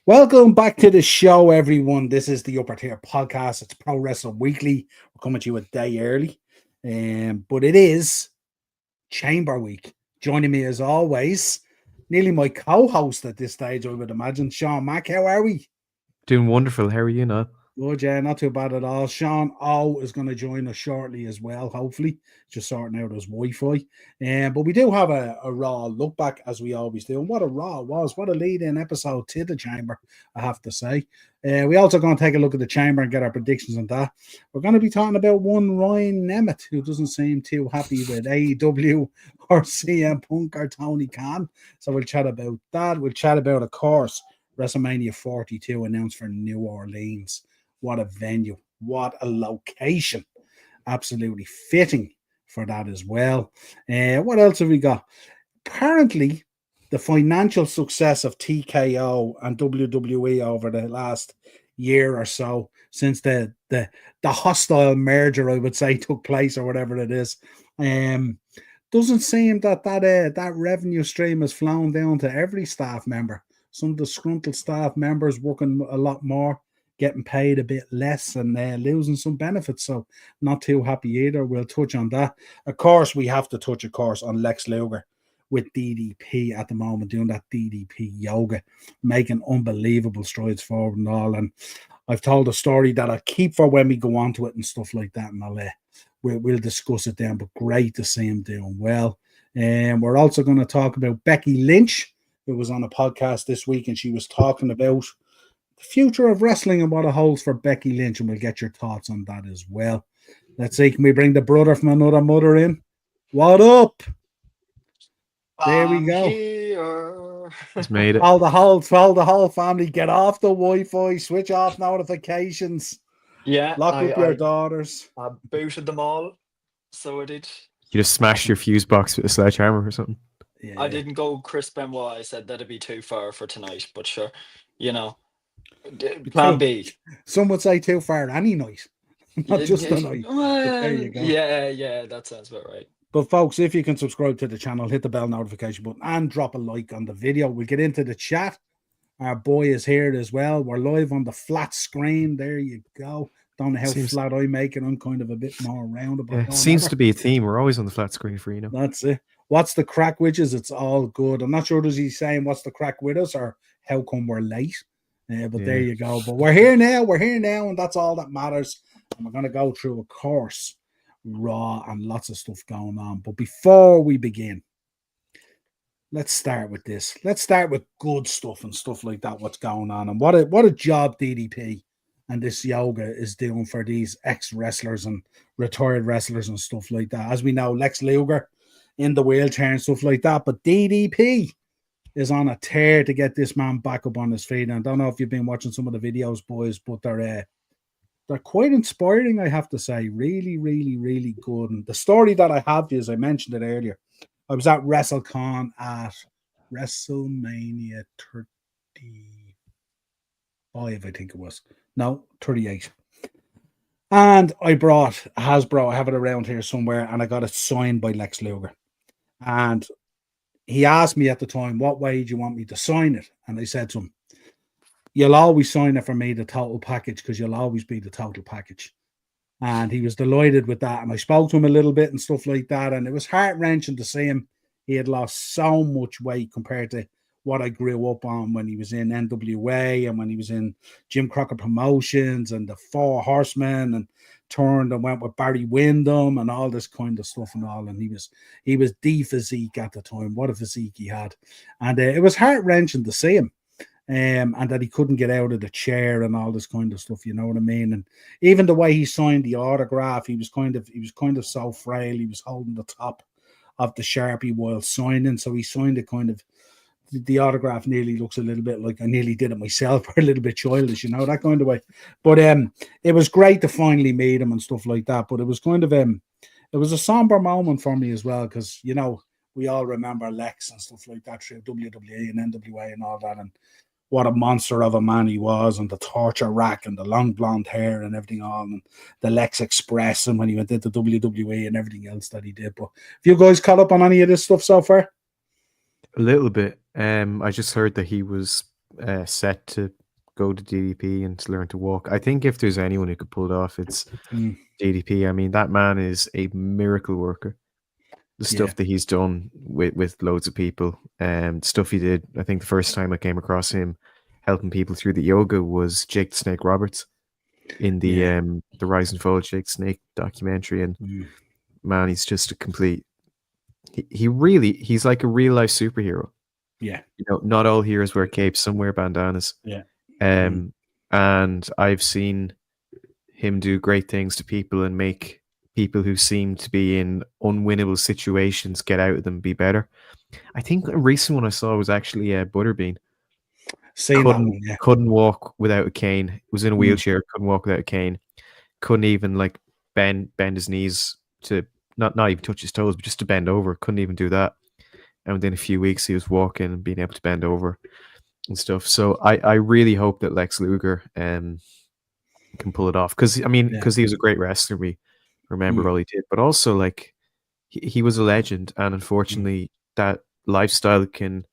Welcome back to the show, everyone. This is the Upper Tier Podcast. It's Pro Wrestling Weekly. We're coming to you a day early, but it is Chamber Week. Joining me as always, nearly my co-host at this stage, I would imagine, Sean Mack. How are we? Doing wonderful. How are you, Niall? Good, yeah, not too bad at all. Sean O is going to join us shortly as well, hopefully, just sorting out his Wi-Fi. But we do have a Raw look back, as we always do. And what a Raw was, what a lead-in episode to the Chamber, I have to say. We also going to take a look at the Chamber and get our predictions on that. We're going to be talking about one Ryan Nemeth, who doesn't seem too happy with AEW or CM Punk or Tony Khan. So we'll chat about that. We'll chat about, of course, WrestleMania 42 announced for New Orleans. What a venue, what a location. Absolutely fitting for that as well. What else have we got? Apparently, the financial success of TKO and WWE over the last year or so, since the hostile merger, I would say, took place or whatever it is, doesn't seem that revenue stream has flown down to every staff member. Some disgruntled staff members working a lot more, getting paid a bit less and losing some benefits. So not too happy either. We'll touch on that. Of course, we have to touch, on Lex Luger with DDP at the moment, doing that DDP yoga, making unbelievable strides forward and all. And I've told a story that I'll keep for when we go on to it and stuff like that. And we'll discuss it then, but great to see him doing well. And we're also going to talk about Becky Lynch, who was on a podcast this week, and she was talking about the future of wrestling and what it holds for Becky Lynch, and we'll get your thoughts on that as well. Let's see, can we bring the brother from another mother in? What up? There we go. Here. Just made it. All the whole family, get off the Wi-Fi, switch off notifications. Yeah, Lock up your daughters. I booted them all, so I did. You just smashed your fuse box with a sledgehammer or something. Yeah. I didn't go Chris Benoit. I said that'd be too far for tonight, but sure, plan B. Some would say too far any night, not just a night. There you go. Yeah, that sounds about right. But folks, if you can subscribe to the channel, hit the bell notification button and drop a like on the video. We'll get into the chat. Our boy is here as well. We're live on the flat screen. There you go. Don't know how flat I make it. I'm kind of a bit more roundabout. Yeah, seems to be a theme. We're always on the flat screen for you. That's it. What's the crack with us? It's all good. I'm not sure does he saying what's the crack with us or how come we're late. But there you go. But we're here now, and that's all that matters. And we're going to go through, of course, Raw and lots of stuff going on. But before we begin, let's start with this. Let's start with good stuff and stuff like that, what's going on. And what a job DDP and this yoga is doing for these ex-wrestlers and retired wrestlers and stuff like that. As we know, Lex Luger in the wheelchair and stuff like that. But DDP is on a tear to get this man back up on his feet. And I don't know if you've been watching some of the videos, boys, but they're quite inspiring, I have to say. Really, really, really good. And the story that I have is, I mentioned it earlier, I was at WrestleCon at WrestleMania 35, I think it was. No, 38. And I brought a Hasbro. I have it around here somewhere, and I got it signed by Lex Luger. And he asked me at the time, what way do you want me to sign it? And I said to him, you'll always sign it for me, the total package, because you'll always be the total package. And he was delighted with that. And I spoke to him a little bit and stuff like that. And it was heart-wrenching to see him. He had lost so much weight compared to what I grew up on when he was in NWA and when he was in Jim Crockett Promotions and the Four Horsemen, and turned and went with Barry Windham and all this kind of stuff and all. And he was the physique at the time. What a physique he had. And it was heart-wrenching to see him. And that he couldn't get out of the chair and all this kind of stuff, you know what I mean? And even the way he signed the autograph, he was kind of so frail. He was holding the top of the Sharpie while signing, so he signed it kind of. The autograph nearly looks a little bit like I nearly did it myself, or a little bit childish, you know, that kind of way. But it was great to finally meet him and stuff like that. But it was kind of it was a somber moment for me as well, because you know we all remember Lex and stuff like that through WWE and NWA and all that, and what a monster of a man he was, and the torture rack and the long blonde hair and everything on, and the Lex Express, and when he went into WWE and everything else that he did. But have you guys caught up on any of this stuff so far? A little bit. I just heard that he was set to go to DDP and to learn to walk. I think if there's anyone who could pull it off, it's DDP. I mean, that man is a miracle worker. The stuff that he's done with loads of people, stuff he did. I think the first time I came across him helping people through the yoga was Jake the Snake Roberts in the Rise and Fall of Jake the Snake documentary. And man, he's just a complete. He's like a real life superhero. Yeah, you know, not all heroes wear capes, some wear bandanas. Yeah, and I've seen him do great things to people and make people who seem to be in unwinnable situations get out of them, be better. I think a recent one I saw was actually Butterbean. Couldn't walk without a cane. Was in a wheelchair. Couldn't walk without a cane. Couldn't even like bend his knees to not even touch his toes, but just to bend over. Couldn't even do that. And within a few weeks, he was walking and being able to bend over and stuff. So I really hope that Lex Luger can pull it off, because he was a great wrestler. We remember all he did, but also like he was a legend, and unfortunately that lifestyle can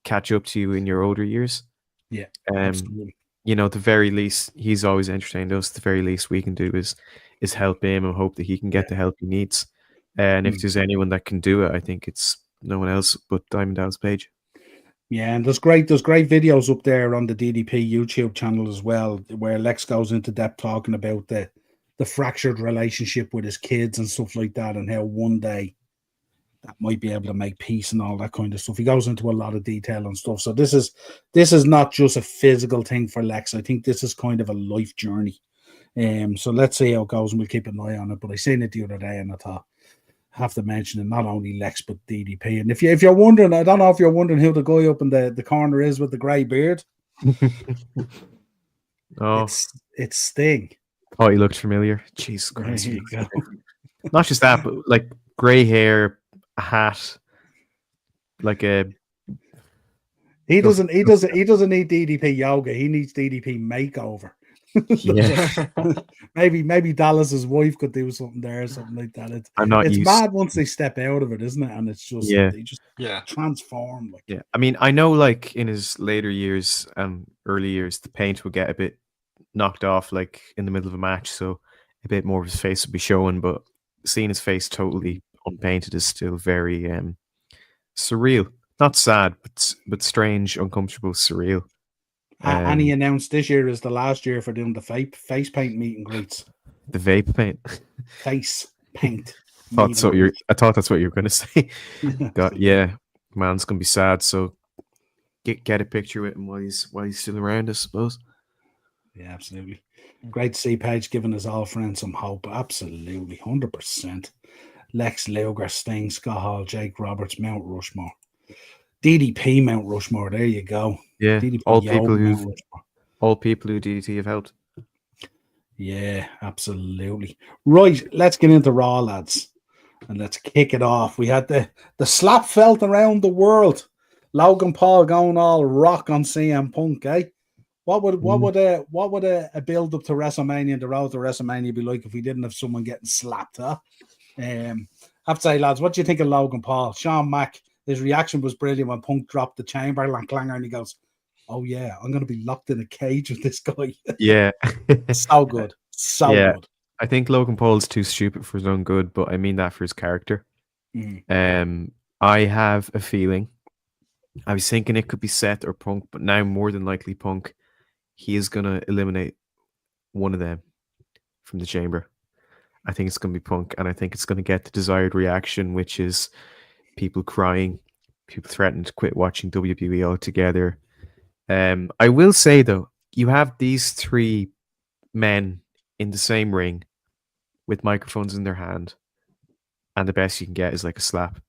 catch up to you in your older years. Yeah, absolutely. You know, the very least, he's always entertained us. The very least we can do is help him and hope that he can get the help he needs. And if there's anyone that can do it, I think it's no one else but Diamond Dallas Page. Yeah, and there's great videos up there on the DDP YouTube channel as well, where Lex goes into depth talking about the fractured relationship with his kids and stuff like that, and how one day that might be able to make peace and all that kind of stuff. He goes into a lot of detail and stuff. So this is not just a physical thing for Lex. I think this is kind of a life journey. So let's see how it goes, and we'll keep an eye on it. But I seen it the other day, and I thought, have to mention it, not only Lex but DDP. And if you're wondering, I don't know if you're wondering who the guy up in the corner is with the grey beard. It's Sting. Oh, he looked familiar. Jesus Christ! There you go. Not just that, but like grey hair, a hat, like a. He doesn't need DDP yoga. He needs DDP makeover. Yeah. maybe Dallas's wife could do something there or something like that. It's mad once they step out of it, isn't it? And it's just they just transform. Like, yeah, I mean, I know like in his later years and early years, the paint would get a bit knocked off, like in the middle of a match, so a bit more of his face would be showing. But seeing his face totally unpainted is still very surreal. Not sad, but strange, uncomfortable, surreal. And he announced this year is the last year for doing the face paint meet and greets. The vape paint. Face paint. I thought that's what you were going to say. God, yeah, man's going to be sad. So get a picture with him while he's still around, I suppose. Yeah, absolutely. Great to see Page giving us all friends some hope. Absolutely, 100%. Lex Luger, Sting, Scott Hall, Jake Roberts, Mount Rushmore. DDP Mount Rushmore, there you go. Yeah, DDP all people who DDT have helped. Yeah, absolutely. Right, let's get into Raw, lads, and let's kick it off. We had the slap felt around the world. Logan Paul going all rock on CM Punk, eh? What would a build up to WrestleMania and the road to WrestleMania be like if we didn't have someone getting slapped? Huh? I have to say, lads, what do you think of Logan Paul? Sean Mack. His reaction was brilliant when Punk dropped the Chamberlain clanger and he goes, "Oh yeah, I'm going to be locked in a cage with this guy." Yeah. So good. So good. I think Logan Paul's too stupid for his own good, but I mean that for his character. I have a feeling, I was thinking it could be Seth or Punk, but now more than likely Punk. He is going to eliminate one of them from the chamber. I think it's going to be Punk, and I think it's going to get the desired reaction, which is people crying, people threatening to quit watching WWE altogether. I will say, though, you have these three men in the same ring with microphones in their hand, and the best you can get is like a slap.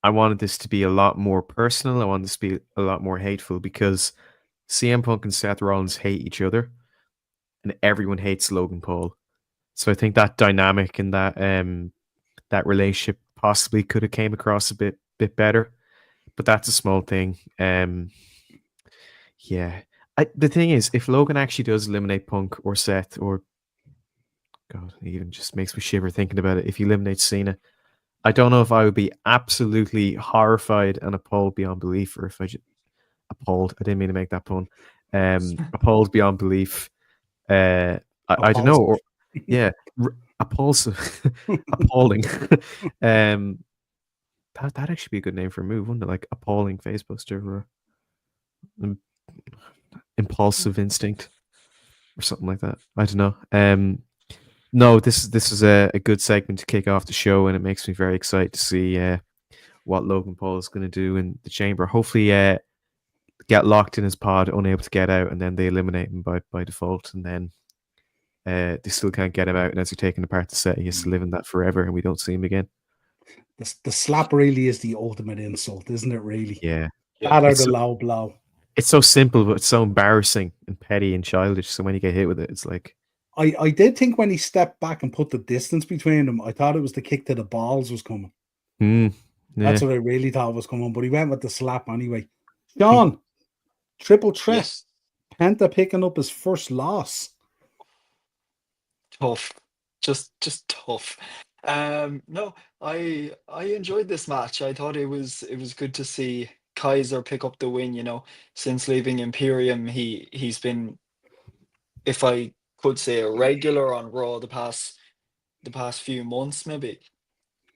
I wanted this to be a lot more personal. I wanted this to be a lot more hateful, because CM Punk and Seth Rollins hate each other, and everyone hates Logan Paul. So I think that dynamic and that relationship possibly could have came across a bit better, but that's a small thing. Yeah. The thing is, if Logan actually does eliminate Punk or Seth, or God, it even just makes me shiver thinking about it. If he eliminates Cena, I don't know if I would be absolutely horrified and appalled beyond belief, or if appalled. I didn't mean to make that pun. Appalled beyond belief. I don't know. Or, yeah, appalling. That'd actually be a good name for a move, wouldn't it? Like appalling facebuster or impulsive instinct or something like that. I don't know. No, this is a good segment to kick off the show, and it makes me very excited to see what Logan Paul is going to do in the chamber. Hopefully, get locked in his pod, unable to get out, and then they eliminate him by default, and then they still can't get him out. And as they're taking apart the set, he has to live in that forever, and we don't see him again. The slap really is the ultimate insult, isn't it? Really, yeah. That or the low blow. It's so simple, but it's so embarrassing and petty and childish. So when you get hit with it, it's like. I did think when he stepped back and put the distance between them, I thought it was the kick to the balls was coming. That's what I really thought was coming, but he went with the slap anyway. Sean, triple threat. Yes. Penta picking up his first loss. Tough. Just tough. No, I enjoyed this match. I thought it was good to see Kaiser pick up the win, since leaving Imperium. He's been, if I could say, a regular on Raw the past few months, maybe.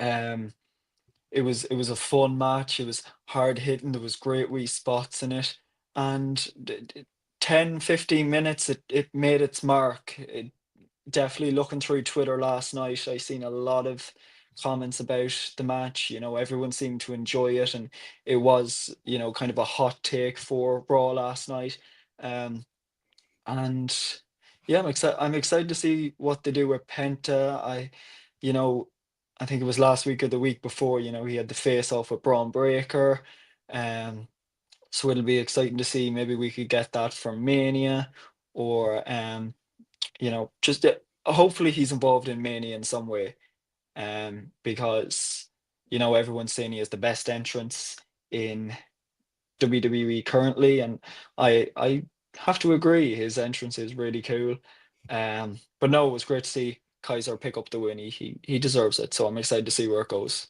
It was a fun match. It was hard hitting. There was great wee spots in it, and 10-15 minutes it made its mark. Definitely looking through Twitter last night, I seen a lot of comments about the match. Everyone seemed to enjoy it, and it was kind of a hot take for Raw last night. And yeah, I'm excited to see what they do with Penta. I think it was last week or the week before, he had the face off with Braun Breaker. So it'll be exciting to see. Maybe we could get that from Mania, or just hopefully he's involved in Mania in some way. Because everyone's saying he has the best entrance in WWE currently, and I have to agree, his entrance is really cool. But no, it was great to see Kaiser pick up the win. He deserves it, so I'm excited to see where it goes.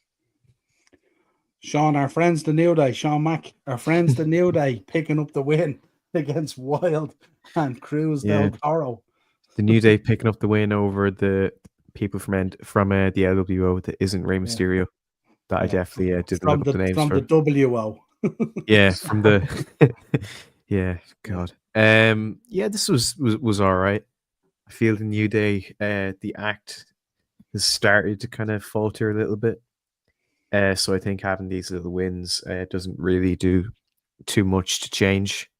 Sean, our friends the New Day, Sean Mack, our friends the New Day picking up the win against Wild and Cruz del Toro. The New Day picking up the win over the people from the LWO that isn't Rey Mysterio. That I definitely didn't look up the names from for. The WO. Yeah, from the yeah, God. This was all right. I feel the New Day, the act has started to kind of falter a little bit. So I think having these little wins doesn't really do too much to change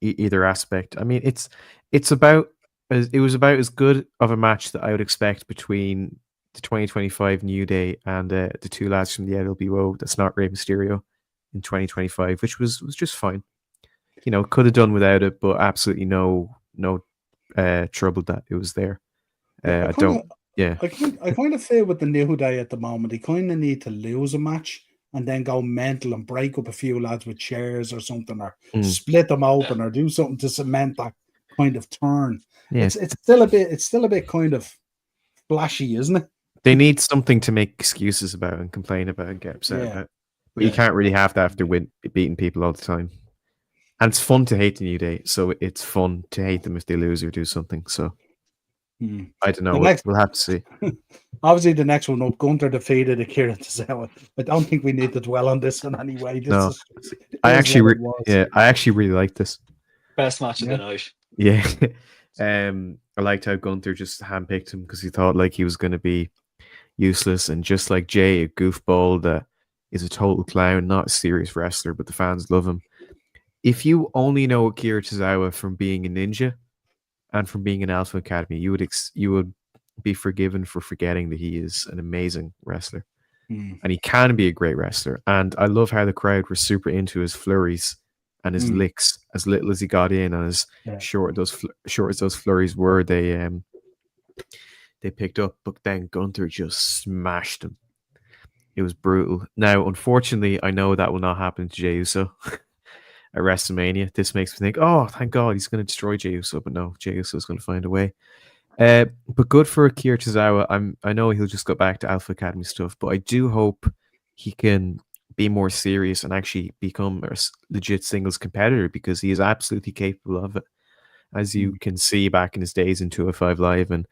either aspect. I mean, it was about as good of a match that I would expect between the 2025 New Day and the two lads from the LWO that's not Rey Mysterio in 2025, which was just fine. Could have done without it, but absolutely no trouble that it was there. I kind of feel with the New Day at the moment, they kind of need to lose a match and then go mental and break up a few lads with chairs or something, or split them open, or do something to cement that kind of turn. Yeah. It's still a bit kind of flashy, isn't it? They need something to make excuses about and complain about and get upset about. But you can't really have that after beating people all the time. And it's fun to hate the New Day, so it's fun to hate them if they lose or do something. So I don't know. We'll have to see. Obviously, the next one up, Gunther defeated Akira Tozawa. I don't think we need to dwell on this in any way. I actually really like this. Best match of the night. Yeah. I liked how Gunther just handpicked him because he thought like he was going to be useless, and just like Jay, a goofball that is a total clown, not a serious wrestler, but the fans love him. If you only know Akira Tozawa from being a ninja and from being in Alpha Academy, you would be forgiven for forgetting that he is an amazing wrestler. And he can be a great wrestler. And I love how the crowd were super into his flurries and his licks, as little as he got in, and as short as those flurries were, they picked up. But then Gunther just smashed him. It was brutal. Now, unfortunately, I know that will not happen to Jey Uso at WrestleMania. This makes me think, oh, thank God he's going to destroy Jey Uso. But no, Jey Uso is going to find a way. But good for Akira Tozawa. I know he'll just go back to Alpha Academy stuff, but I do hope he can be more serious and actually become a legit singles competitor, because he is absolutely capable of it, as you can see back in his days in 205 Live and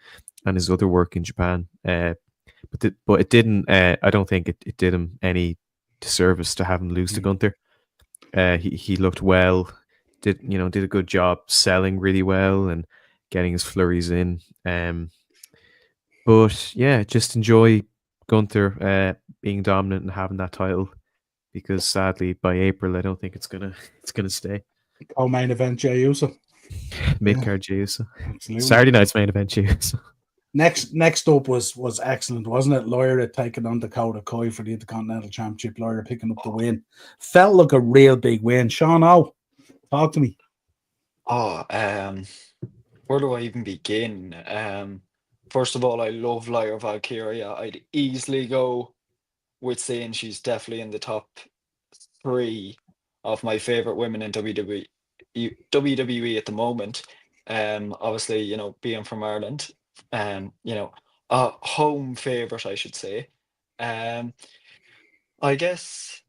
his other work in Japan. But it didn't. I don't think it did him any disservice to have him lose to Gunther. He looked well, did a good job selling really well and getting his flurries in. But yeah, just enjoy Gunther being dominant and having that title, because sadly by April I don't think it's gonna stay. Co-main event Jey Uso. Mid-card Jey Uso. Absolutely. Saturday night's main event Jey Uso. Next up was excellent, wasn't it? Lyra taking on Dakota Kai for the Intercontinental Championship. Lyra picking up the win. Felt like a real big win. Sean O, talk to me. Where do I even begin? First of all, I love Lyra Valkyria. I'd easily go with saying she's definitely in the top 3 of my favorite women in WWE at the moment. Obviously, being from Ireland, a home favorite, I should say. I guess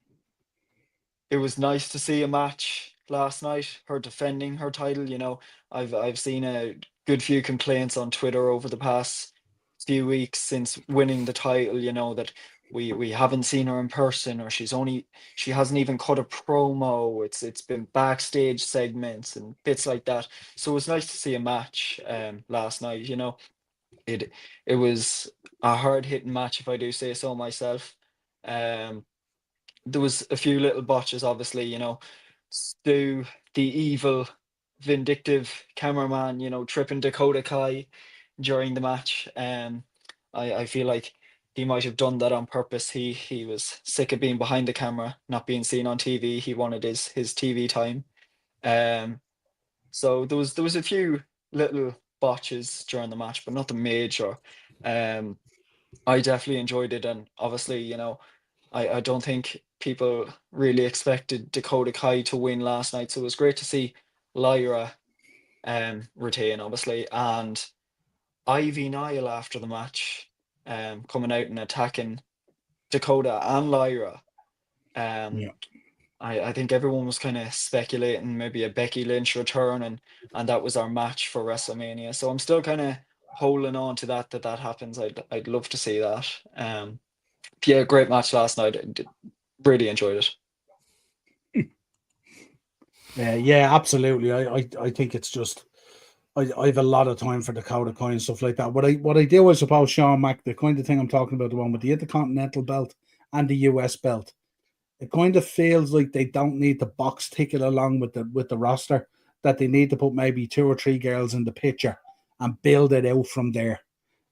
it was nice to see a match last night, her defending her title. I've seen a good few complaints on Twitter over the past few weeks since winning the title, that we haven't seen her in person, or she hasn't even cut a promo. It's been backstage segments and bits like that. So it was nice to see a match last night. It was a hard hitting match, if I do say so myself. There was a few little botches, obviously. Stu, the evil, vindictive cameraman, tripping Dakota Kai during the match. I feel like he might have done that on purpose. He was sick of being behind the camera, not being seen on TV. He wanted his TV time. So there was a few little botches during the match, but nothing major. I definitely enjoyed it, and obviously, I don't think people really expected Dakota Kai to win last night, so it was great to see Lyra retain, obviously, and Ivy Nile after the match, coming out and attacking Dakota and Lyra. Yeah. I think everyone was kind of speculating maybe a Becky Lynch return, and that was our match for WrestleMania. So I'm still kind of holding on to that happens. I'd love to see that. Yeah, great match last night. Really enjoyed it. Yeah, absolutely. I think it's just I have a lot of time for Dakota Kai and stuff like that. What I do, I suppose, Sean Mac, the kind of thing I'm talking about, the one with the Intercontinental belt and the US belt, it kind of feels like they don't need the box ticket along with the roster, that they need to put maybe 2 or 3 girls in the picture and build it out from there.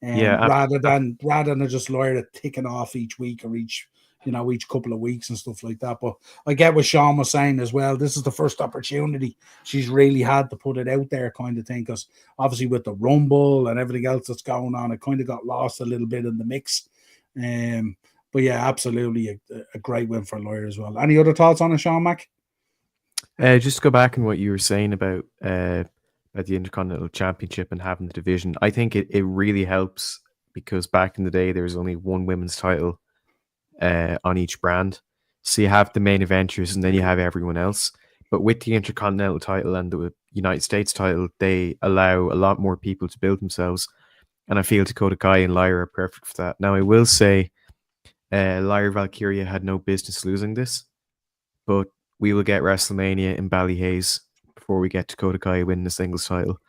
Rather than just Lyra ticking off each week or each couple of weeks and stuff like that. But I get what Sean was saying as well. This is the first opportunity she's really had to put it out there, kind of thing, because obviously with the Rumble and everything else that's going on, it kind of got lost a little bit in the mix. But yeah, absolutely a great win for Lyra as well. Any other thoughts on it, Sean Mac? Just to go back on what you were saying about the Intercontinental Championship and having the division, I think it really helps, because back in the day there was only one women's title on each brand. So you have the main eventers and then you have everyone else. But with the Intercontinental title and the United States title, they allow a lot more people to build themselves. And I feel Dakota Kai and Lyra are perfect for that. Now, I will say Lyra Valkyria had no business losing this, but we will get WrestleMania in Ballyhaze before we get Dakota Kai winning the singles title.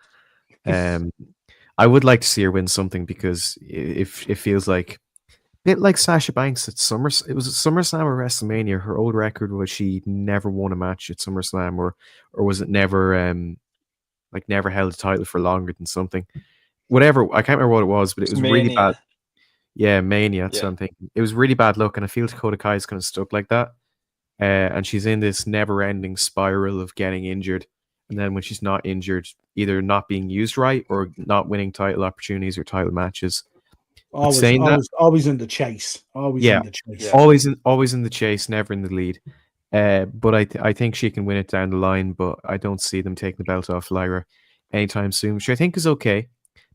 I would like to see her win something, because it feels like a bit like Sasha Banks at SummerSlam. It was at SummerSlam or WrestleMania. Her old record was she never won a match at SummerSlam, or was it never never held a title for longer than something. Whatever, I can't remember what it was, but it was Mania. really bad. Yeah, Mania. That's Yeah. what I'm thinking. It was really bad luck, and I feel Dakota Kai is kind of stuck like that. And she's in this never-ending spiral of getting injured, and then when she's not injured, either not being used right or not winning title opportunities or title matches. Always in the chase. Always in the chase. Always in the chase, never in the lead. But I think she can win it down the line, but I don't see them taking the belt off Lyra anytime soon, which I think is okay.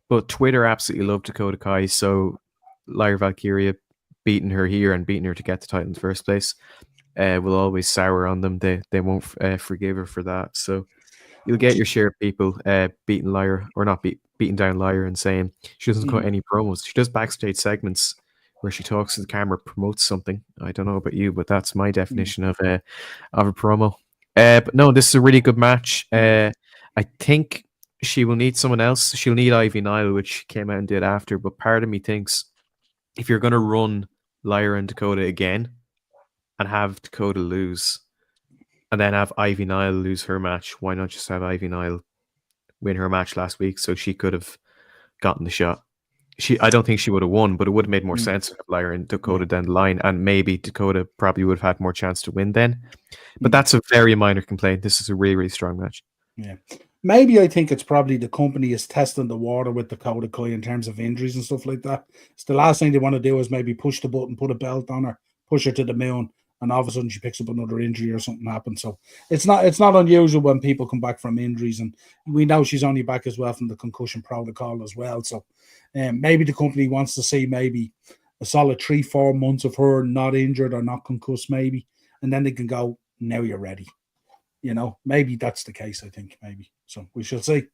But Twitter absolutely loved Dakota Kai, so Lyra Valkyria beating her here and beating her to get the title in the first place. will always sour on them. They won't forgive her for that. So you'll get your share of people beating beating down Lyra and saying she doesn't cut any promos. She does backstage segments where she talks to the camera, promotes something. I don't know about you, but that's my definition of a promo. But no, this is a really good match. I think she will need someone else. She'll need Ivy Nile, which she came out and did after. But part of me thinks if you're going to run Lyra and Dakota again and have Dakota lose and then have Ivy Nile lose her match, why not just have Ivy Nile win her match last week so she could have gotten the shot? I don't think she would have won, but it would have made more sense to have Lyra and Dakota down the line, and maybe Dakota probably would have had more chance to win then. But that's a very minor complaint. This is a really, really strong match. Yeah. Maybe I think it's probably the company is testing the water with Dakota Kai in terms of injuries and stuff like that. It's the last thing they want to do is maybe push the button, put a belt on her, push her to the moon, and all of a sudden she picks up another injury or something happens. So it's not unusual when people come back from injuries, and we know she's only back as well from the concussion protocol as well. So maybe the company wants to see maybe a solid 3-4 months of her not injured or not concussed, maybe, and then they can go, now you're ready. You know, maybe that's the case, I think, maybe. So we shall see.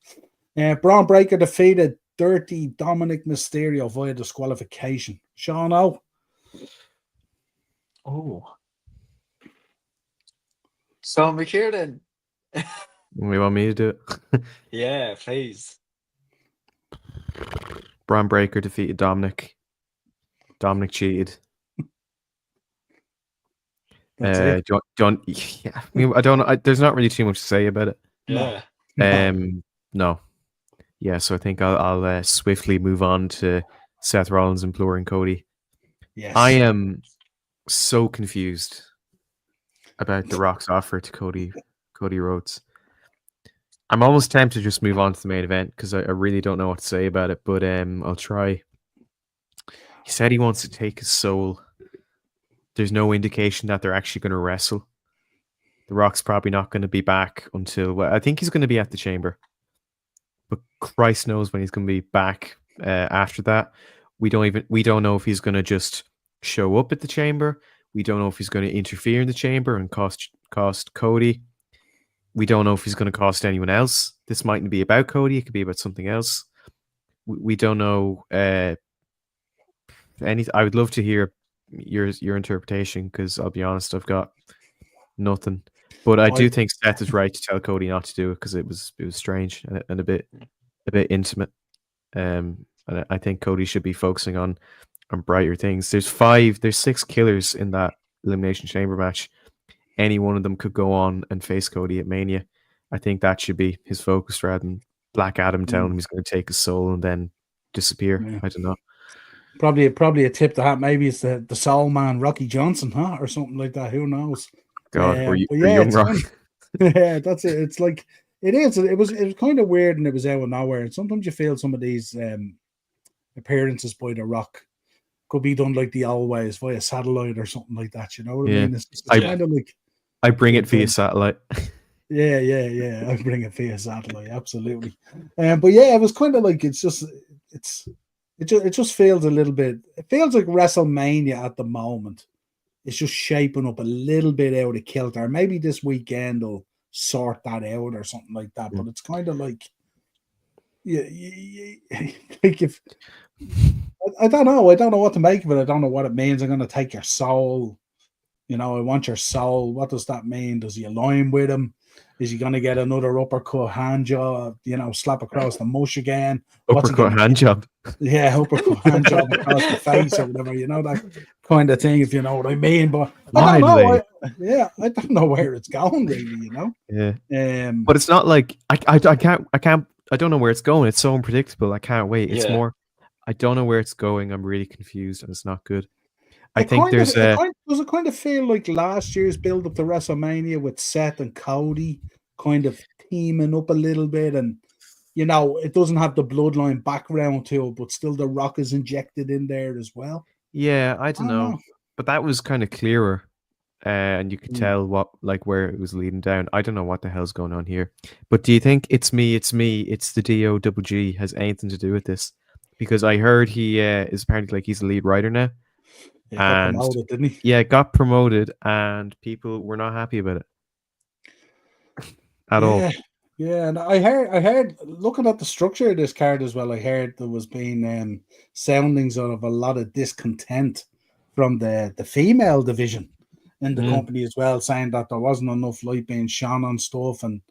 Braun Breaker defeated Dirty Dominic Mysterio via disqualification. Sean O. Oh. So I'm here then. We want me to do it? Yeah, please. Braun Breaker defeated Dominic. Dominic cheated. Yeah, I mean, I don't know. There's not really too much to say about it. Yeah. No. Yeah, so I think I'll swiftly move on to Seth Rollins imploring Cody. Yes. I am so confused about The Rock's offer to Cody Rhodes. I'm almost tempted to just move on to the main event because I really don't know what to say about it, but I'll try. He said he wants to take his soul. There's no indication that they're actually going to wrestle. The Rock's probably not going to be back until... Well, I think he's going to be at the Chamber. But Christ knows when he's going to be back after that. We don't know if he's going to just show up at the Chamber. We don't know if he's going to interfere in the Chamber and cost Cody. We don't know if he's going to cost anyone else. This mightn't be about Cody. It could be about something else. We don't know anything. I would love to hear your interpretation because I'll be honest, I've got nothing. But I do think Seth is right to tell Cody not to do it because it was strange and a bit intimate. And I think Cody should be focusing on brighter things. There's 6 killers in that Elimination Chamber match. Any one of them could go on and face Cody at Mania. I think that should be his focus rather than Black Adam telling him he's going to take his soul and then disappear. Yeah. I don't know. Probably a tip to that. Maybe it's the Soul Man Rocky Johnson, or something like that. Who knows? God, we're young Rock. Yeah, that's it. It's like it is. It was kind of weird, and it was out of nowhere. And sometimes you feel some of these appearances by the Rock could be done like the old ways via satellite or something like that. You know what I mean? It's kind of like I bring it via satellite. Yeah. I bring it via satellite, absolutely. But yeah, it was kind of like it just feels a little bit. It feels like WrestleMania at the moment. It's just shaping up a little bit out of kilter. Maybe this weekend will sort that out or something like that. But it's kind of like, like if I don't know what to make of it. I don't know what it means. I'm going to take your soul. You know, I want your soul. What does that mean? Does he align with him? Is he going to get another uppercut hand job? You know, slap across the mush again? Uppercut hand job. Yeah, uppercut hand job across the face or whatever. You know, that kind of thing, if you know what I mean. But I don't know. I don't know where it's going, really. You know. Yeah. But it's not like I don't know where it's going. It's so unpredictable. I can't wait. It's more. I don't know where it's going. I'm really confused, and it's not good. Does it kind of feel like last year's build up to WrestleMania with Seth and Cody kind of teaming up a little bit, and you know it doesn't have the bloodline background to it, but still the Rock is injected in there as well. Yeah, I don't know, but that was kind of clearer, and you could tell where it was leading down. I don't know what the hell's going on here, but do you think it's the DOGG has anything to do with this? Because I heard he is apparently he's the lead writer now. He got and promoted, didn't he? yeah, got promoted, and people were not happy about it at all. Yeah, and I heard, looking at the structure of this card as well, I heard there was been soundings of a lot of discontent from the female division in the company as well, saying that there wasn't enough light being shone on stuff, and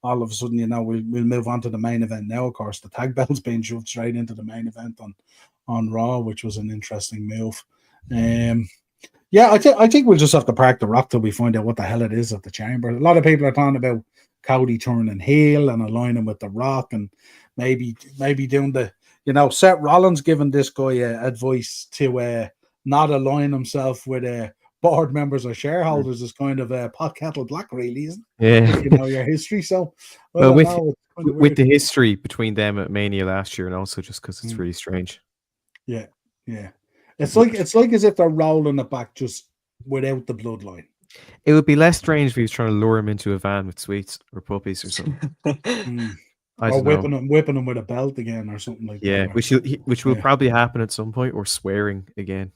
all of a sudden, we'll move on to the main event now. Of course, the tag belt's being shoved straight into the main event on Raw, which was an interesting move. Yeah, I think we'll just have to park the rock till we find out what the hell it is at the Chamber. A lot of people are talking about Cody turning heel and aligning with the Rock, and maybe doing the, Seth Rollins giving this guy advice to not align himself with board members or shareholders is kind of a pot kettle black, really, isn't it? Yeah. If you know your history. So, well, with the history between them at Mania last year, and also just because it's really strange. Yeah. It's like as if they're rolling it back just without the bloodline. It would be less strange if he was trying to lure him into a van with sweets or puppies or something. Or whipping him with a belt again or something like that. Yeah, which will probably happen at some point, or swearing again.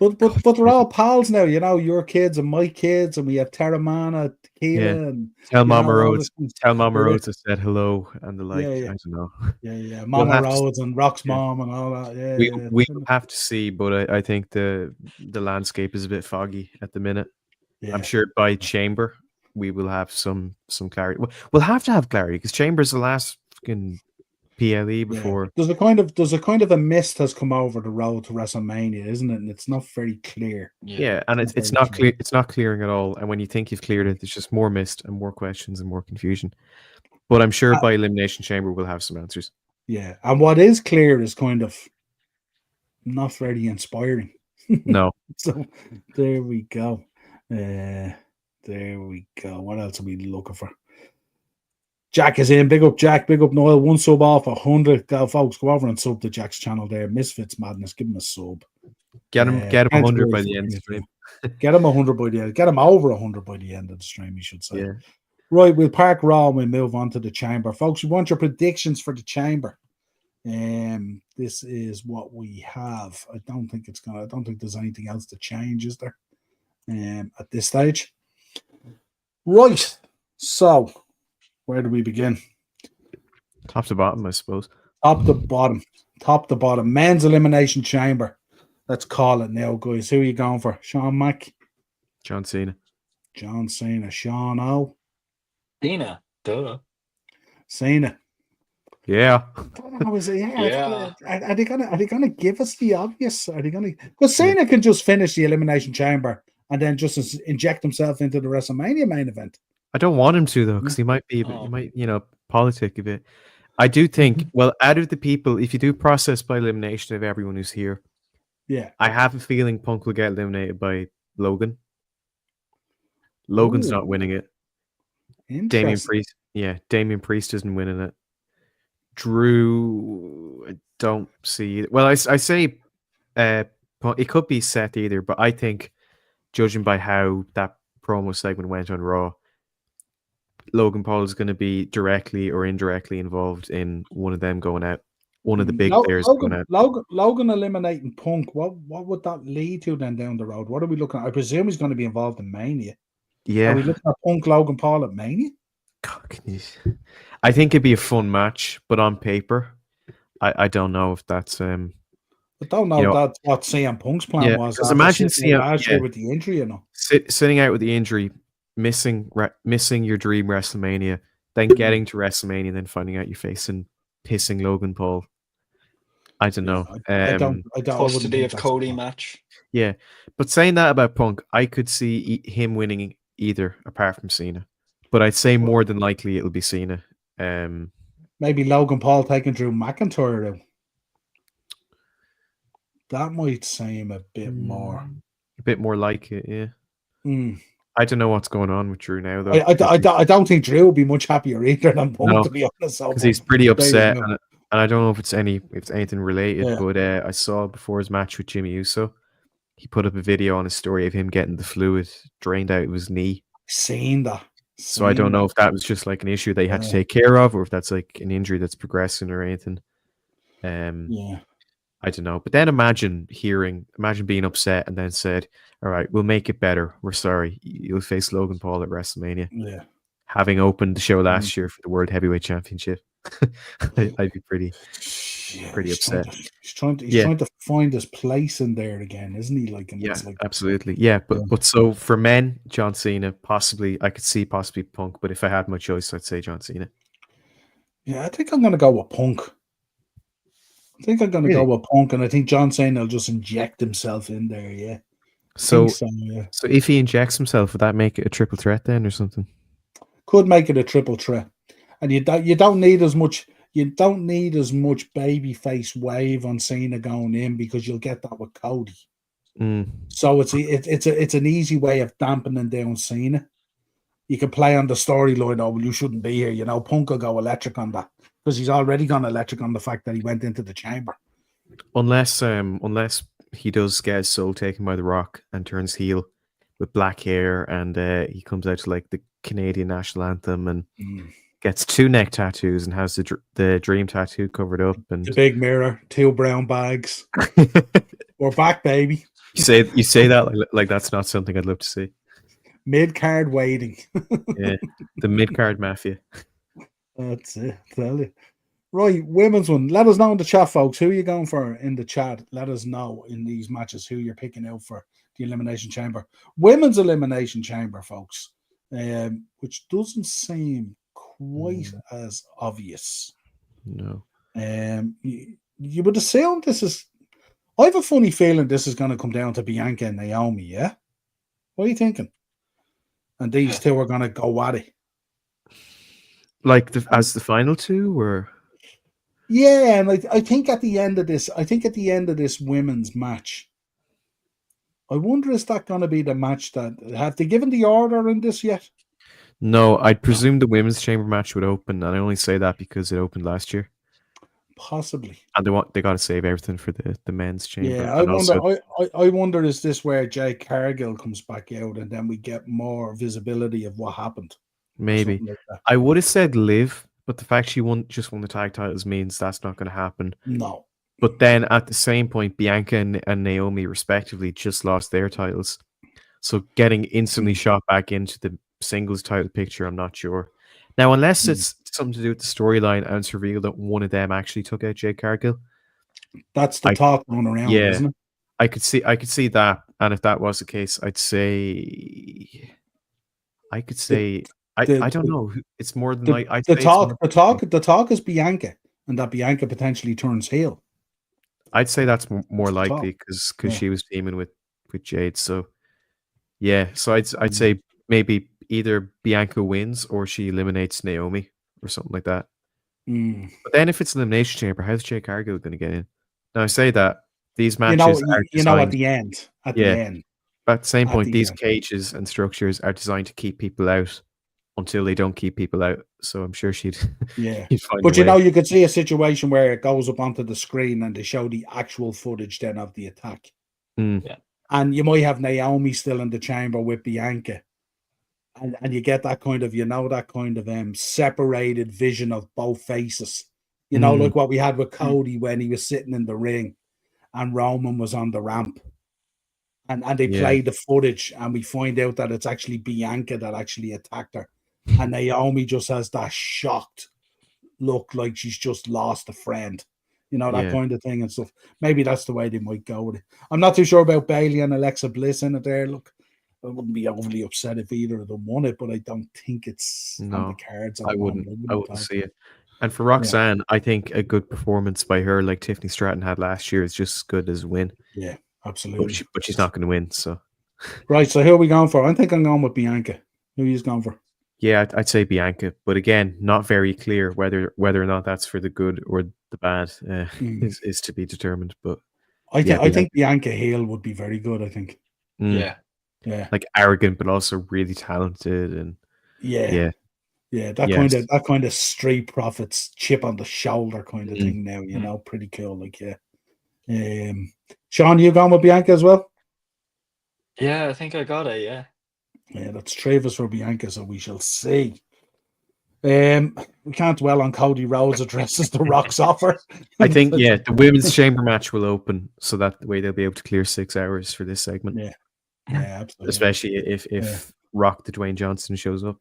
But they're all pals now, your kids and my kids, and we have Terramana, Tequila, and Tell Mama Rhodes to said hello and the like. I don't know. Yeah. Mama Rhodes and Rock's mom and all that. Yeah, we have to see, but I think the landscape is a bit foggy at the minute. Yeah. I'm sure by Chamber we will have some clarity. We'll have to have clarity because Chamber's the last fucking PLE before. There's a kind of a mist has come over the road to WrestleMania, isn't it? And it's not very clear. Yeah, and it's not clear. It's not clearing at all. And when you think you've cleared it, there's just more mist and more questions and more confusion. But I'm sure by Elimination Chamber we'll have some answers. Yeah, and what is clear is kind of not very inspiring. No. So there we go. There we go. What else are we looking for? Jack is in. Big up Jack. Big up Niall. 1 sub off 100. Folks, go over and sub to Jack's channel there. Misfits Madness. Give him a sub. Get him 100 by the end of the stream. Get him 100 by the end. Get him over 100 by the end of the stream, you should say. Yeah. Right, we'll park Raw and we'll move on to the Chamber. Folks, we want your predictions for the Chamber. This is what we have. I don't think there's anything else to change, is there? At this stage. Right. So, where do we begin? Top to bottom, I suppose. Top to bottom. Men's Elimination Chamber. Let's call it now, guys. Who are you going for? Sean Mack? John Cena. Sean O. Cena. Duh. Cena. Yeah. Are they gonna give us the obvious? Are they gonna? Because Cena can just finish the Elimination Chamber and then just inject himself into the WrestleMania main event. I don't want him to though, because he might be, he might, politic a bit. I do think, well, out of the people, if you do process by elimination of everyone who's here, I have a feeling Punk will get eliminated by Logan. Logan's not winning it. Damian Priest isn't winning it. Drew, I don't see it. Well, I say it could be Seth either, but I think, judging by how that promo segment went on Raw, Logan Paul is going to be directly or indirectly involved in one of them going out. One of the big players going out. Logan eliminating Punk. What would that lead to then down the road? What are we looking at? I presume he's going to be involved in Mania. Yeah. Are we looking at Punk, Logan Paul at Mania? God, I think it'd be a fun match, but on paper, I don't know if that's. I don't know that's what CM Punk's plan was. Because imagine CM last year with the injury, sitting out with the injury, missing your dream WrestleMania, then getting to WrestleMania, then finding out you're facing pissing Logan Paul. I don't know. I don't custody of Cody match. Yeah, but saying that about Punk, I could see him winning either, apart from Cena. But I'd say more than likely it'll be Cena. Maybe Logan Paul taking Drew McIntyre out. That might seem a bit more. A bit more like it, yeah. I don't know what's going on with Drew now, though. I don't think Drew will be much happier either than Punk, to be honest. Because he's pretty upset, and I don't know if it's anything related. But I saw before his match with Jimmy Uso, he put up a video on his story of him getting the fluid drained out of his knee. Seen that. So I don't know if that was just like an issue they had to take care of, or if that's like an injury that's progressing or anything. I don't know. But then imagine being upset and then said, all right, we'll make it better. We're sorry. You'll face Logan Paul at WrestleMania. Yeah. Having opened the show last year for the World Heavyweight Championship. I'd be pretty upset. He's trying to find his place in there again, isn't he? Like, and yeah, it's like, absolutely. Yeah, but so for men, John Cena, I could see possibly Punk, but if I had my choice, I'd say John Cena. Yeah, I think I'm gonna go with Punk. Go with Punk, and I think John Cena will just inject himself in there. Yeah. So yeah. So if he injects himself, would that make it a triple threat then, or something? Could make it a triple threat, and you don't need as much. You don't need as much babyface wave on Cena going in because you'll get that with Cody. So it's an easy way of dampening down Cena. You can play on the storyline. Oh, well, you shouldn't be here. You know, Punk will go electric on that because he's already gone electric on the fact that he went into the chamber. Unless he does get his soul taken by The Rock and turns heel with black hair, and he comes out to like the Canadian national anthem and gets 2 neck tattoos and has the dream tattoo covered up and the big mirror, 2 brown bags. We're back, baby. You say that like that's not something I'd love to see. Mid-card waiting. Yeah, the mid-card mafia. That's it. Tell you. Right, women's one. Let us know in the chat, folks. Who are you going for in the chat? Let us know in these matches who you're picking out for the Elimination Chamber. Women's Elimination Chamber, folks, which doesn't seem quite as obvious. No. You would assume this is... I have a funny feeling this is going to come down to Bianca and Naomi, yeah? What are you thinking? And these two are going to go at it. Like as the final two, or... Yeah, and I think at the end of this women's match, I wonder is that going to be the match that... Have they given the order in this yet? No, I'd presume the women's chamber match would open, and I only say that because it opened last year. Possibly. And they got to save everything for the men's chamber. Yeah, I wonder is this where Jade Cargill comes back out and then we get more visibility of what happened? Maybe. Like I would have said Liv, but the fact she just won the tag titles means that's not going to happen. No. But then at the same point, Bianca and Naomi respectively just lost their titles. So getting instantly shot back into the singles title picture, I'm not sure. Now, unless it's something to do with the storyline and it's revealed that one of them actually took out Jade Cargill. That's the talk going around, isn't it? I could see that. And if that was the case, I don't know. It's more than the talk is Bianca, and that Bianca potentially turns heel. I'd say that's more likely because she was teaming with Jade. So yeah, so I'd say maybe either Bianca wins or she eliminates Naomi or something like that. But then if it's Elimination Chamber, how's Jade Cargill going to get in? Now I say that these matches are designed, at the end. At the same point, these cages and structures are designed to keep people out until they don't keep people out. So I'm sure she'd find but you could see a situation where it goes up onto the screen and they show the actual footage then of the attack. Yeah. And you might have Naomi still in the chamber with Bianca. And you get that kind of, separated vision of both faces. Like what we had with Cody when he was sitting in the ring and Roman was on the ramp. And they play the footage and we find out that it's actually Bianca that actually attacked her. And Naomi just has that shocked look like she's just lost a friend. That kind of thing and stuff. Maybe that's the way they might go with it. I'm not too sure about Bayley and Alexa Bliss in it there. Look, I wouldn't be overly upset if either of them won it, but I don't think it's on the cards. I wouldn't see it. And for Roxanne, I think a good performance by her, like Tiffany Stratton had last year, is just as good as a win. Yeah, absolutely. But she's not going to win. So right. So who are we going for? I think I'm going with Bianca. Who are you going for? Yeah, I'd say Bianca, but again, not very clear whether or not that's for the good or the bad is to be determined. But I think Bianca heel would be very good. I think. Yeah. Like arrogant, but also really talented, and that kind of Street Profits chip on the shoulder kind of thing. Now, pretty cool. Like, Sean, you going with Bianca as well? Yeah, I think I got it. Yeah. Yeah, that's 3 of us for Bianca, so we shall see. We can't dwell on Cody Rhodes addresses the Rock's offer. I think, the women's chamber match will open, so that way they'll be able to clear 6 hours for this segment. Yeah, absolutely. Especially if Rock the Dwayne Johnson shows up.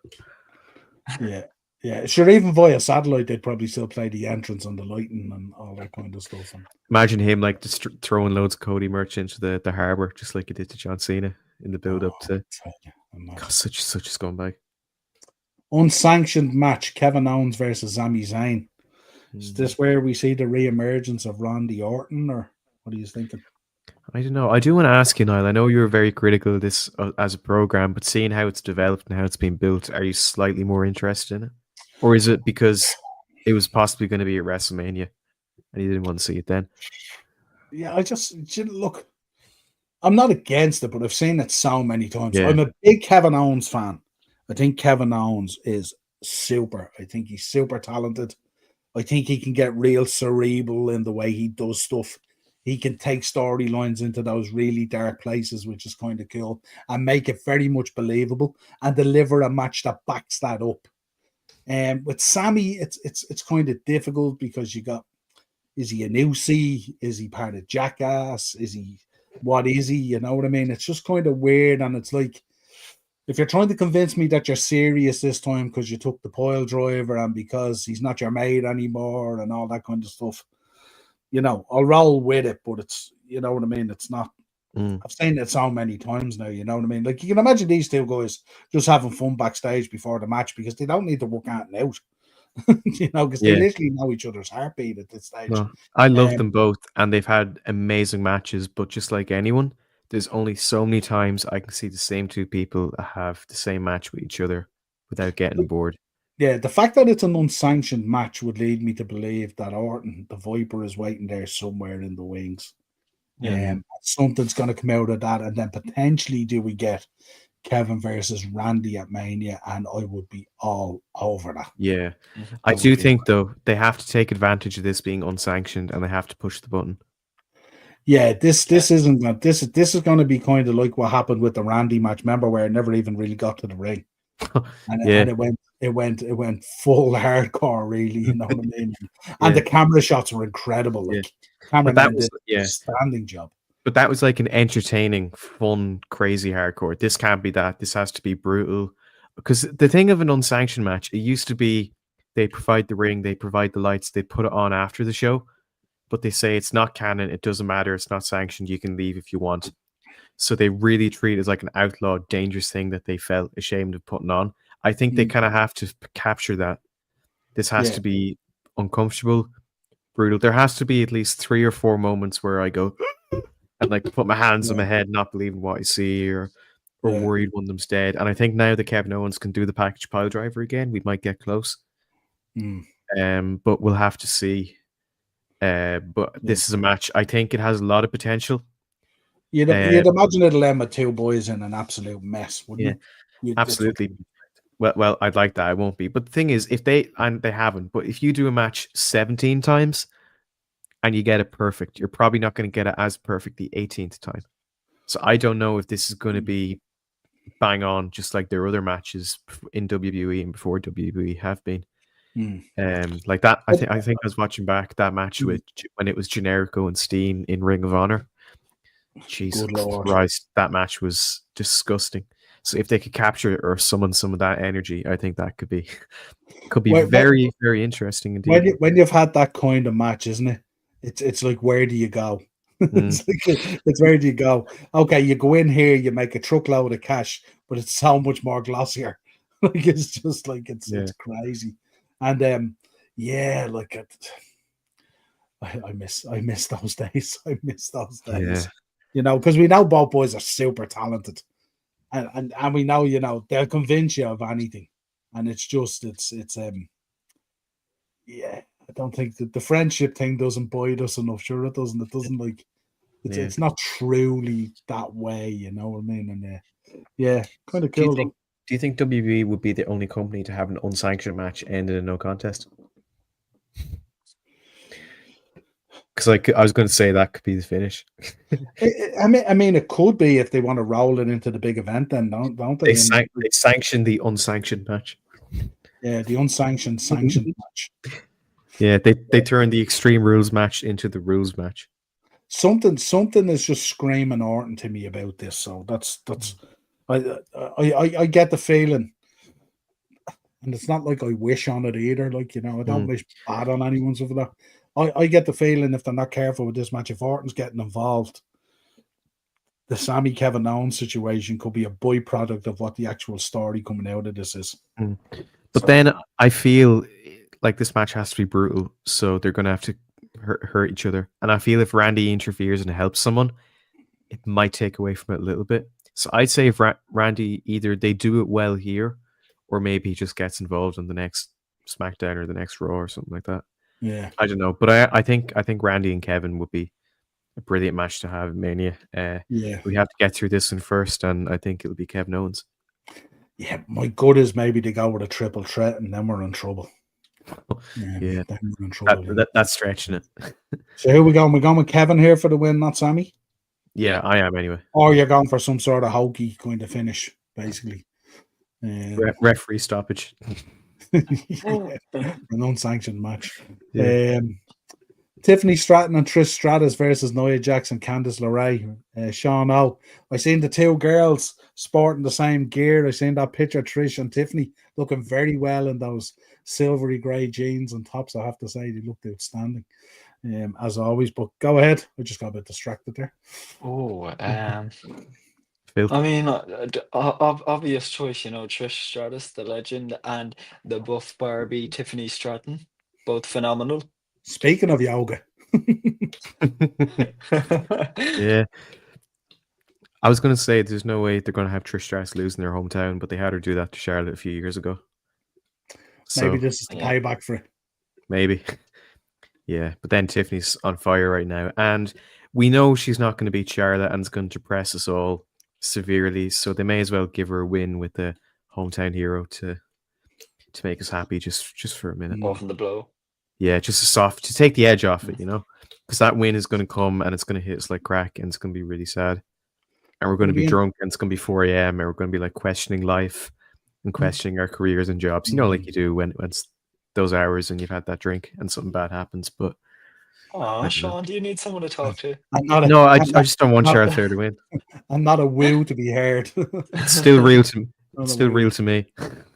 Yeah. Sure, even via satellite, they'd probably still play the entrance and the lighting and all that kind of stuff. And imagine him like just throwing loads of Cody merch into the harbor, just like he did to John Cena in the build up to. God, such a scumbag. Unsanctioned match: Kevin Owens versus Sami Zayn. Is this where we see the re-emergence of Randy Orton, or what are you thinking? I don't know. I do want to ask you, Niall. I know you were very critical of this as a program, but seeing how it's developed and how it's been built, are you slightly more interested in it, or is it because it was possibly going to be at WrestleMania and you didn't want to see it then? Yeah, I just look. I'm not against it, but I've seen it so many times. Yeah. I'm a big Kevin Owens fan. I think Kevin Owens is super. I think he's super talented. I think he can get real cerebral in the way he does stuff. He can take storylines into those really dark places, which is kind of cool, and make it very much believable and deliver a match that backs that up. With Sammy, it's kind of difficult because is he an Uzi? Is he part of Jackass? What is he? You know what I mean? It's just kind of weird, and it's like, if you're trying to convince me that you're serious this time because you took the pile driver and because he's not your mate anymore and all that kind of stuff, I'll roll with it, but it's, you know what I mean? It's not, I've seen it so many times now, you know what I mean? Like, you can imagine these two guys just having fun backstage before the match because they don't need to work out and out, because they literally know each other's heartbeat at this stage. No, I love them both, and they've had amazing matches, but just like anyone, there's only so many times I can see the same two people have the same match with each other without getting bored. Yeah, the fact that it's an unsanctioned match would lead me to believe that Orton, the Viper, is waiting there somewhere in the wings. Something's going to come out of that, and then potentially do we get Kevin versus Randy at Mania, and I would be all over that. Yeah, I do think, though, they have to take advantage of this being unsanctioned, and they have to push the button. Yeah, this isn't going. This is going to be kind of like what happened with the Randy match. Remember, where it never even really got to the ring, and it went full hardcore. Really, you know what I mean? And the camera shots were incredible. Like, cameraman did a standing job. But that was like an entertaining, fun, crazy hardcore. This can't be that. This has to be brutal. Because the thing of an unsanctioned match, it used to be they provide the ring, they provide the lights, they put it on after the show. But they say it's not canon, it doesn't matter, it's not sanctioned, you can leave if you want. So they really treat it as like an outlawed, dangerous thing that they felt ashamed of putting on. I think they kind of have to capture that. This has to be uncomfortable, brutal. There has to be at least 3 or 4 moments where I go and like put my hands on my head, not believing what I see, or worried one of them's dead. And I think now that Kevin Owens can do the package pile driver again, we might get close. But we'll have to see. But this is a match. I think it has a lot of potential. You'd imagine it'll end with 2 boys in an absolute mess, wouldn't you? Absolutely. Well, I'd like that. I won't be. But the thing is, if they haven't, but if you do a match 17 times and you get it perfect, you're probably not going to get it as perfect the 18th time. So I don't know if this is going to be bang on, just like their other matches in WWE and before WWE have been. Like that, I think I was watching back that match with when it was Generico and Steen in Ring of Honor. Jesus Christ, that match was disgusting. So if they could capture or summon some of that energy, I think that could be very, very interesting indeed. When you've had that kind of match, isn't it? It's like, where do you go? It's where do you go? Okay, you go in here, you make a truckload of cash, but it's so much more glossier. Like, it's just like it's crazy. And like I miss those days. I miss those days. Because we know both boys are super talented, and we know they'll convince you of anything, and it's I don't think that the friendship thing doesn't bite us enough. Sure, it doesn't. It doesn't like it's not truly that way. You know what I mean? And kind of cool. Do you think WWE would be the only company to have an unsanctioned match end in a no contest? Because I was going to say that could be the finish. I mean, it could be if they want to roll it into the big event. Then don't they? They sanction the unsanctioned match. Yeah, the unsanctioned sanctioned match. Yeah, they turned the Extreme Rules match into the Rules match. Something is just screaming Orton to me about this. So that's I get the feeling, and it's not like I wish on it either. Like, I don't wish bad on anyone's over that. I get the feeling if they're not careful with this match, if Orton's getting involved, the Sammy Kevin Owens situation could be a byproduct of what the actual story coming out of this is. But then I feel like this match has to be brutal, so they're going to have to hurt each other. And I feel if Randy interferes and helps someone, it might take away from it a little bit. So I'd say if Randy, either they do it well here, or maybe he just gets involved in the next SmackDown or the next Raw or something like that. Yeah, I don't know, but I think Randy and Kevin would be a brilliant match to have in Mania. We have to get through this one first, and I think it'll be Kevin Owens. Yeah, my gut is maybe they go with a triple threat, and then we're in trouble. Yeah, then we're in trouble. That's stretching it. So who we going? We're going with Kevin here for the win, not Sammy. Yeah, I am anyway. Or you're going for some sort of hokey kind of finish, basically. Referee stoppage. An unsanctioned match. Yeah. Tiffany Stratton and Trish Stratus versus Nia Jax and Candice LeRae. Sean O. I seen the two girls sporting the same gear. I seen that picture, Trish and Tiffany looking very well in those silvery grey jeans and tops. I have to say, they looked outstanding, as always. But go ahead. I just got a bit distracted there. I mean, obvious choice, Trish Stratus, the legend, and the buff Barbie, Tiffany Stratton, both phenomenal. Speaking of yoga. Yeah. I was going to say there's no way they're going to have Trish Stratus lose in their hometown, but they had her do that to Charlotte a few years ago. Maybe this is the payback for it. Maybe. Yeah, but then Tiffany's on fire right now. And we know she's not going to beat Charlotte and it's going to depress us all severely. So they may as well give her a win with the hometown hero to make us happy just for a minute. Off in the blow. Yeah, just to take the edge off it, because that win is going to come and it's going to hit us like crack and it's going to be really sad. And we're going to be drunk and it's going to be 4 a.m. and we're going to be like questioning life and questioning our careers and jobs, like you do when it's those hours and you've had that drink and something bad happens. But Sean, do you need someone to talk to? I just don't want Charlotte Flair to win. I'm not a woo to be heard. It's still real to me. It's still real to me.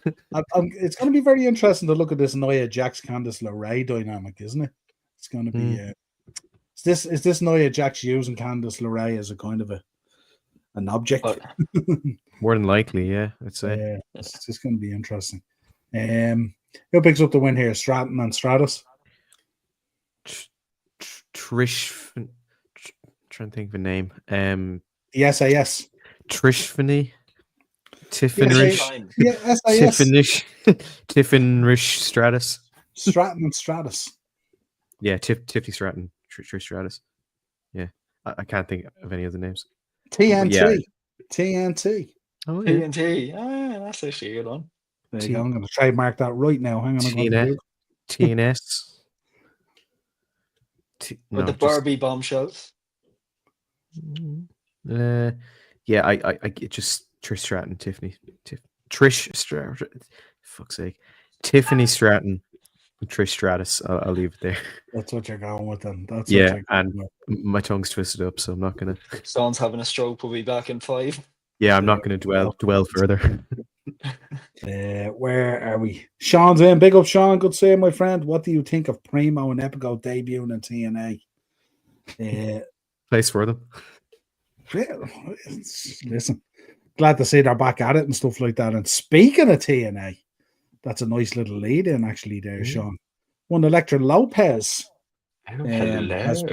It's going to be very interesting to look at this Nia Jax Candice LeRae dynamic, isn't it? It's going to be. Is this Nia Jax using Candice LeRae as a kind of an object? More than likely, yeah, I'd say. Yeah, it's just going to be interesting. Who picks up the win here? Stratton and Stratus. Trish. Trying to think of a name. The SAS. Trishfany. Tiffinish. Tiffinish Stratus. Stratton and Stratus. Yeah, Tiffany Stratton. Trish Stratus. Yeah, I can't think of any other names. TNT. Yeah. TNT. Oh, yeah. TNT. That's actually a good one. There you go. I'm going to trademark that right now. Hang on. TNS. With the Barbie bombshells. Yeah, I just Trish Stratton, Trish Stratton. Fuck's sake, Tiffany Stratton, and Trish Stratus. I'll leave it there. That's what you're going with, then. And my tongue's twisted up, so I'm not gonna. Sean's having a stroke. We'll be back in 5. Yeah, I'm not gonna dwell further. Where are we? Sean's in. Big up, Sean. Good to see you, my friend. What do you think of Primo and Epico debuting in TNA? Place for them. Listen, glad to see they're back at it and stuff like that. And speaking of TNA, that's a nice little lead in actually there, Sean. One Electra Lopez has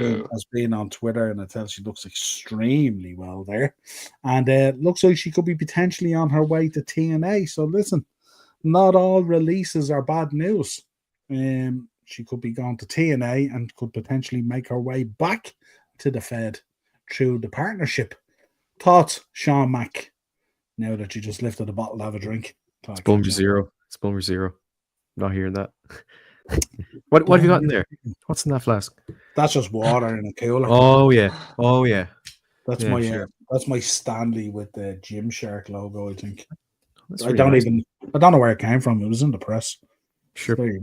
been on Twitter, and I tell she looks extremely well there. And looks like she could be potentially on her way to TNA. So listen, not all releases are bad news. She could be going to TNA and could potentially make her way back to the Fed through the partnership. Thoughts, Sean Mack, now that you just lifted a bottle to have a drink? Spumber Zero. Not hearing that. What have you got in there? What's in that flask? That's just water in a cooler. Oh yeah. That's my Stanley with the Gymshark logo, I think. That's I really don't nice. know where it came from. It was in the press. Sure. There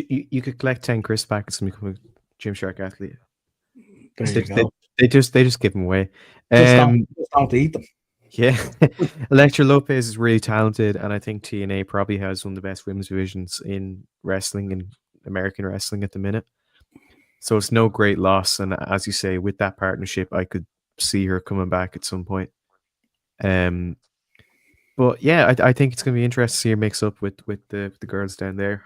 You could collect 10 crisp packets and become a Gymshark athlete. you go. They just give them away. Just don't eat them. Yeah. Electra Lopez is really talented, and I think TNA probably has one of the best women's divisions in wrestling and American wrestling at the minute. So it's no great loss. And as you say, with that partnership, I could see her coming back at some point. But yeah, I think it's going to be interesting to see her mix up with the girls down there.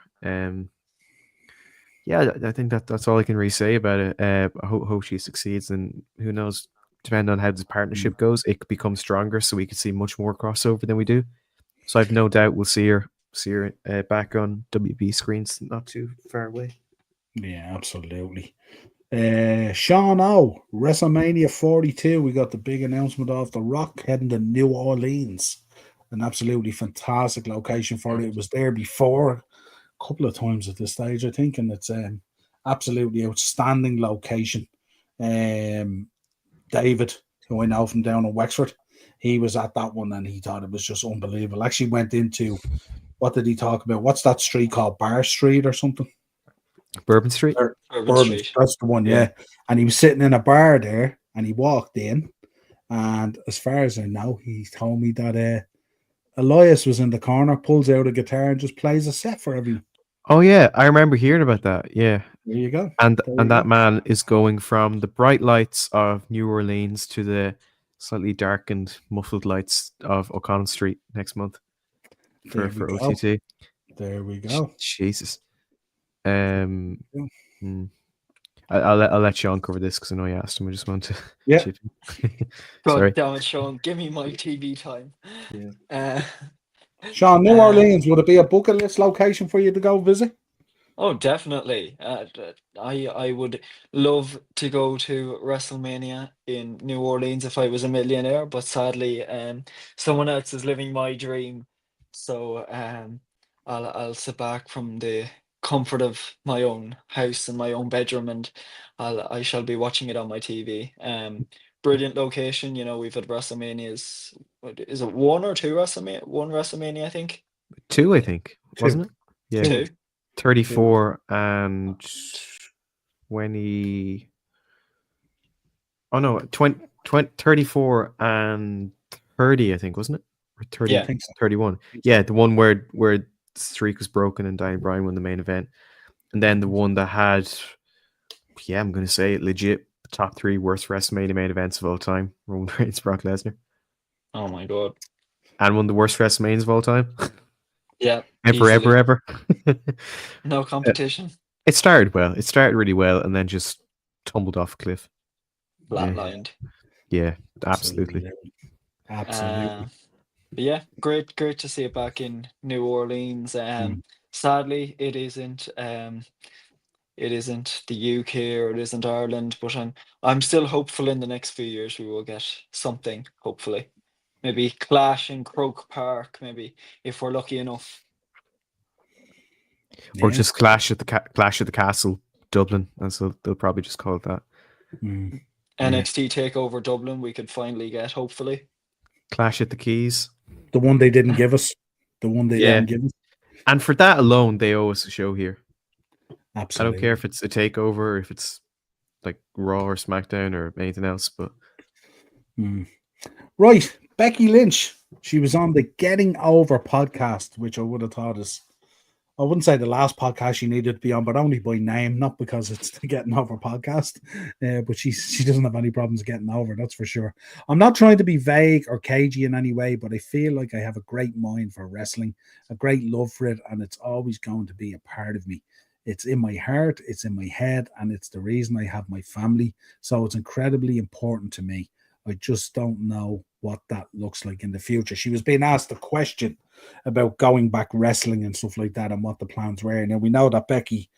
Yeah, I think that's all I can really say about it. I hope she succeeds, and who knows, depending on how this partnership goes, it could become stronger, so we could see much more crossover than we do. So I've no doubt we'll see her back on WB screens not too far away. Yeah, absolutely. Sean O, WrestleMania 42. We got the big announcement of The Rock heading to New Orleans. An absolutely fantastic location for it. It was there before a couple of times at this stage, I think, and it's an absolutely outstanding location. David, who I know from down in Wexford, he was at that one and he thought it was just unbelievable. Actually went into, what did he talk about? What's that street called? Bar Street or something? Bourbon Street? Bourbon Street. That's the one, yeah. And he was sitting in a bar there and he walked in. And as far as I know, he told me that Elias was in the corner, pulls out a guitar and just plays a set for everyone. Oh yeah, I remember hearing about that. Yeah. There you go. And that man is going from the bright lights of New Orleans to the slightly darkened, muffled lights of O'Connell Street next month for OTT. There we go. Jesus. I'll let Sean cover this because I know you asked him. I just want to. Yeah. God damn it, Sean! Give me my TV time. Yeah. Sean, New Orleans, would it be a bucket list location for you to go visit? Oh, definitely. I would love to go to WrestleMania in New Orleans if I was a millionaire, but sadly, someone else is living my dream. So I'll sit back from the comfort of my own house and my own bedroom, and I shall be watching it on my TV. Brilliant location. You know, we've had WrestleManias. Is it one or two WrestleMania? One WrestleMania, I think. 2, I think, wasn't it? Yeah. 2. 34 and 20. Oh no, 20, 34 and 30, I think, wasn't it? Or 30, Yeah. I think so. 31. Yeah, the one where the streak was broken and Daniel Bryan won the main event. And then the one that had, I'm going to say it, legit top 3 worst WrestleMania main events of all time. Roman Reigns, Brock Lesnar. Oh my God. And one of the worst WrestleManias of all time. Yeah. Ever. No competition. It started well. It started really well and then just tumbled off a cliff. Flatlined. Yeah, absolutely. Absolutely. But yeah, great to see it back in New Orleans. Sadly, it isn't the UK or it isn't Ireland, but I'm still hopeful in the next few years we will get something, hopefully. Maybe Clash in Croke Park, maybe, if we're lucky enough. Or just Clash at the Castle, Dublin, and so they'll probably just call it that. NXT TakeOver Dublin, we could finally get, hopefully. Clash at the Keys. The one they didn't give us. The one they didn't give us. And for that alone, they owe us a show here. Absolutely. I don't care if it's a takeover, or if it's like Raw or SmackDown or anything else, but Right, Becky Lynch. She was on the Getting Over podcast, which I would have thought is, I wouldn't say the last podcast she needed to be on, but only by name, not because it's the Getting Over podcast. But she doesn't have any problems getting over, that's for sure. I'm not trying to be vague or cagey in any way, but I feel like I have a great mind for wrestling, a great love for it, and it's always going to be a part of me. It's in my heart, it's in my head, and it's the reason I have my family. So it's incredibly important to me. I just don't know what that looks like in the future. She was being asked a question about going back wrestling and stuff like that and what the plans were. Now, we know that Becky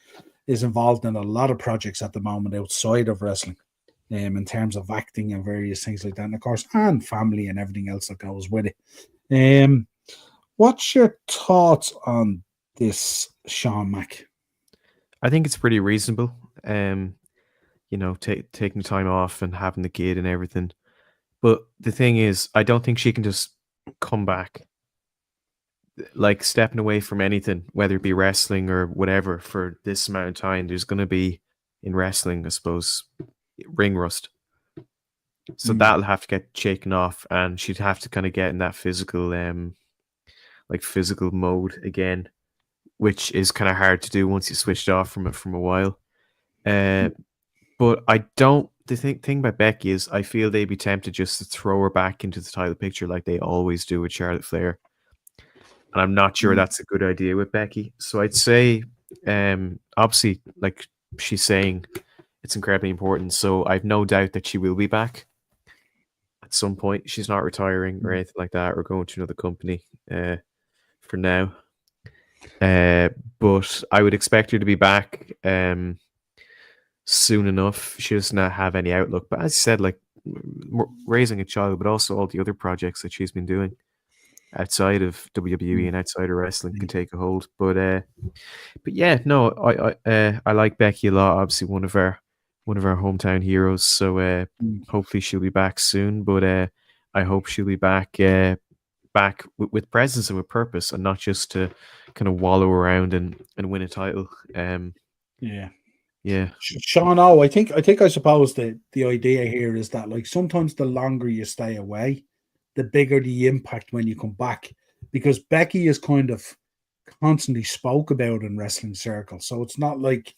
is involved in a lot of projects at the moment outside of wrestling, in terms of acting and various things like that, and of course, and family and everything else that goes with it. What's your thoughts on this, Sean Mack? I think it's pretty reasonable. Taking time off and having the kid and everything. But the thing is, I don't think she can just come back like stepping away from anything, whether it be wrestling or whatever, for this amount of time, there's going to be, in wrestling, I suppose, ring rust. So that'll have to get shaken off, and she'd have to kind of get in that physical, like physical mode again, which is kind of hard to do once you switched off from it from a while. But I don't. The thing about Becky is, I feel they'd be tempted just to throw her back into the title picture like they always do with Charlotte Flair. And I'm not sure that's a good idea with Becky. So I'd say, obviously, like she's saying, it's incredibly important. So I've no doubt that she will be back at some point. She's not retiring or anything like that, or going to another company for now. But I would expect her to be back soon enough. She does not have any outlook. But as I said, like raising a child, but also all the other projects that she's been doing outside of WWE and outside of wrestling can take a hold. But yeah, no, I like Becky a lot. Obviously, one of our hometown heroes. So hopefully she'll be back soon. But I hope she'll be back with presence and with purpose, and not just to kind of wallow around and win a title. Yeah. Sean, I suppose the idea here is that, like, sometimes the longer you stay away, the bigger the impact when you come back, because Becky is kind of constantly spoke about in wrestling circles. So it's not like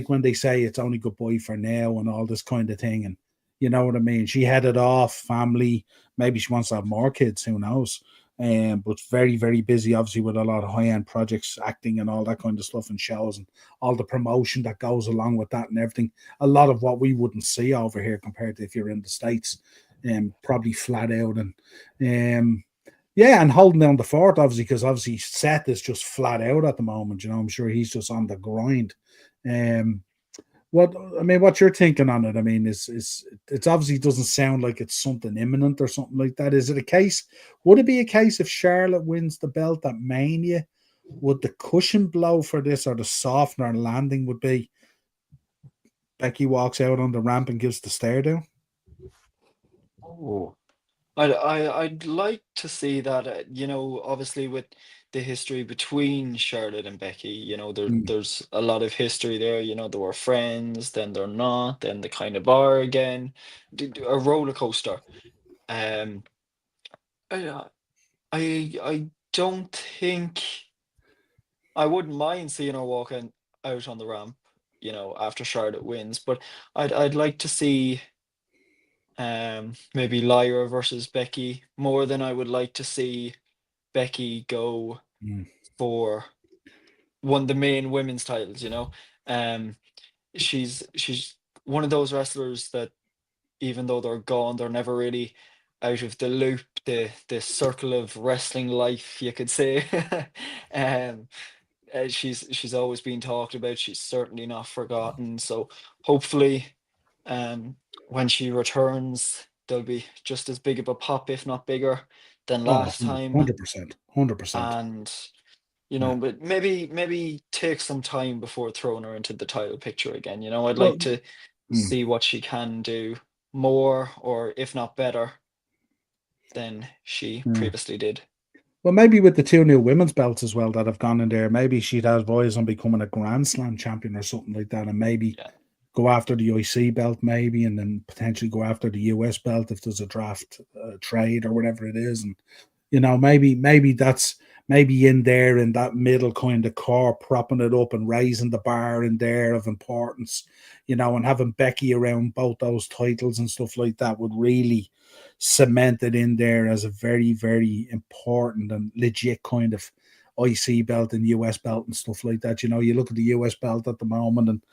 when they say it's only goodbye for now and all this kind of thing. And you know what I mean? She headed off, family, maybe she wants to have more kids, who knows? But very, very busy, obviously, with a lot of high-end projects, acting and all that kind of stuff, and shows and all the promotion that goes along with that and everything. A lot of what we wouldn't see over here compared to if you're in the States, probably flat out. And and holding down the fort, obviously, because obviously Seth is just flat out at the moment. You know, I'm sure he's just on the grind. What you're thinking on it? I mean, it's obviously doesn't sound like it's something imminent or something like that. Is it a case? Would it be a case if Charlotte wins the belt at Mania? Would the cushion blow for this, or the softener landing would be Becky walks out on the ramp and gives the stare down? Oh, I'd like to see that. Obviously with the history between Charlotte and Becky, there's a lot of history there. They were friends, then they're not, then they kind of are again. A roller coaster. Um, I I don't think I wouldn't mind seeing her walking out on the ramp, after Charlotte wins, but I'd like to see maybe Lyra versus Becky more than I would like to see Becky go for one of the main women's titles. She's one of those wrestlers that, even though they're gone, they're never really out of the loop, the circle of wrestling life, you could say. um she's always been talked about. She's certainly not forgotten. So hopefully, when she returns, there'll be just as big of a pop, if not bigger, than last time. 100%. 100%. And but maybe take some time before throwing her into the title picture again. I'd Well, like to see what she can do more, or if not better, than she previously did. Well, maybe with the 2 new women's belts as well that have gone in there, maybe she'd have eyes on becoming a Grand Slam champion or something like that, and maybe go after the IC belt, maybe, and then potentially go after the US belt if there's a draft trade or whatever it is. And maybe that's in there in that middle kind of core, propping it up and raising the bar in there of importance, and having Becky around both those titles and stuff like that would really cement it in there as a very, very important and legit kind of IC belt and US belt and stuff like that. You look at the US belt at the moment, and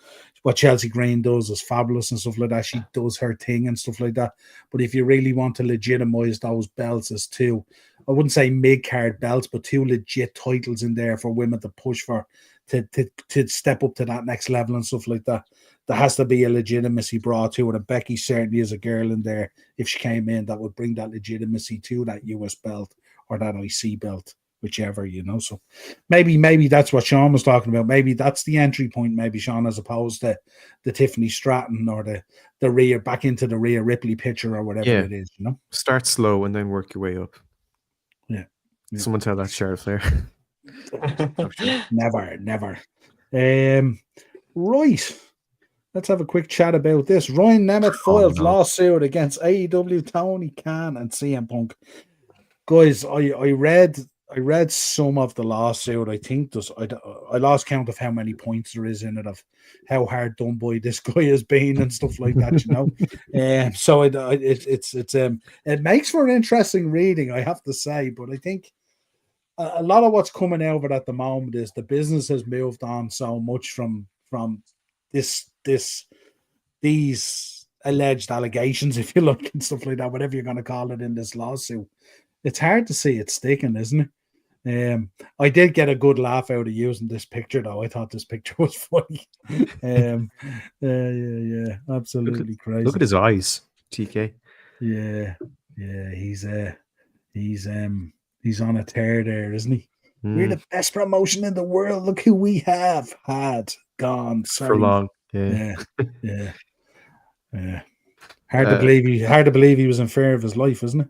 what Chelsea Green does is fabulous and stuff like that. She does her thing and stuff like that. But if you really want to legitimize those belts as 2, I wouldn't say mid-card belts, but 2 legit titles in there for women to push for, to step up to that next level and stuff like that, there has to be a legitimacy brought to it. And Becky certainly is a girl in there, if she came in, that would bring that legitimacy to that US belt or that IC belt, whichever, So maybe that's what Sean was talking about. Maybe that's the entry point, maybe, Sean, as opposed to the Tiffany Stratton or the Rhea, back into the Rhea Ripley picture or whatever it is, Start slow and then work your way up. Someone tell that Charlotte Flair. Never. Right. Let's have a quick chat about this. Ryan Nemeth files lawsuit against AEW, Tony Khan, and CM Punk. Guys, I read some of the lawsuit. I think I lost count of how many points there is in it, of how hard done by this guy has been and stuff like that, you know. So it makes for an interesting reading, I have to say. But I think a lot of what's coming out of it at the moment is the business has moved on so much from these alleged allegations, if you like, and stuff like that, whatever you're going to call it in this lawsuit. It's hard to see it sticking, isn't it? I did get a good laugh out of using this picture, though. I thought this picture was funny. Yeah, absolutely crazy. Look at his eyes, TK. Yeah, he's on a tear there, isn't he? We're the best promotion in the world. Look who we have had gone. Sorry. For long. Yeah. Hard to believe he was in fear of his life, isn't it?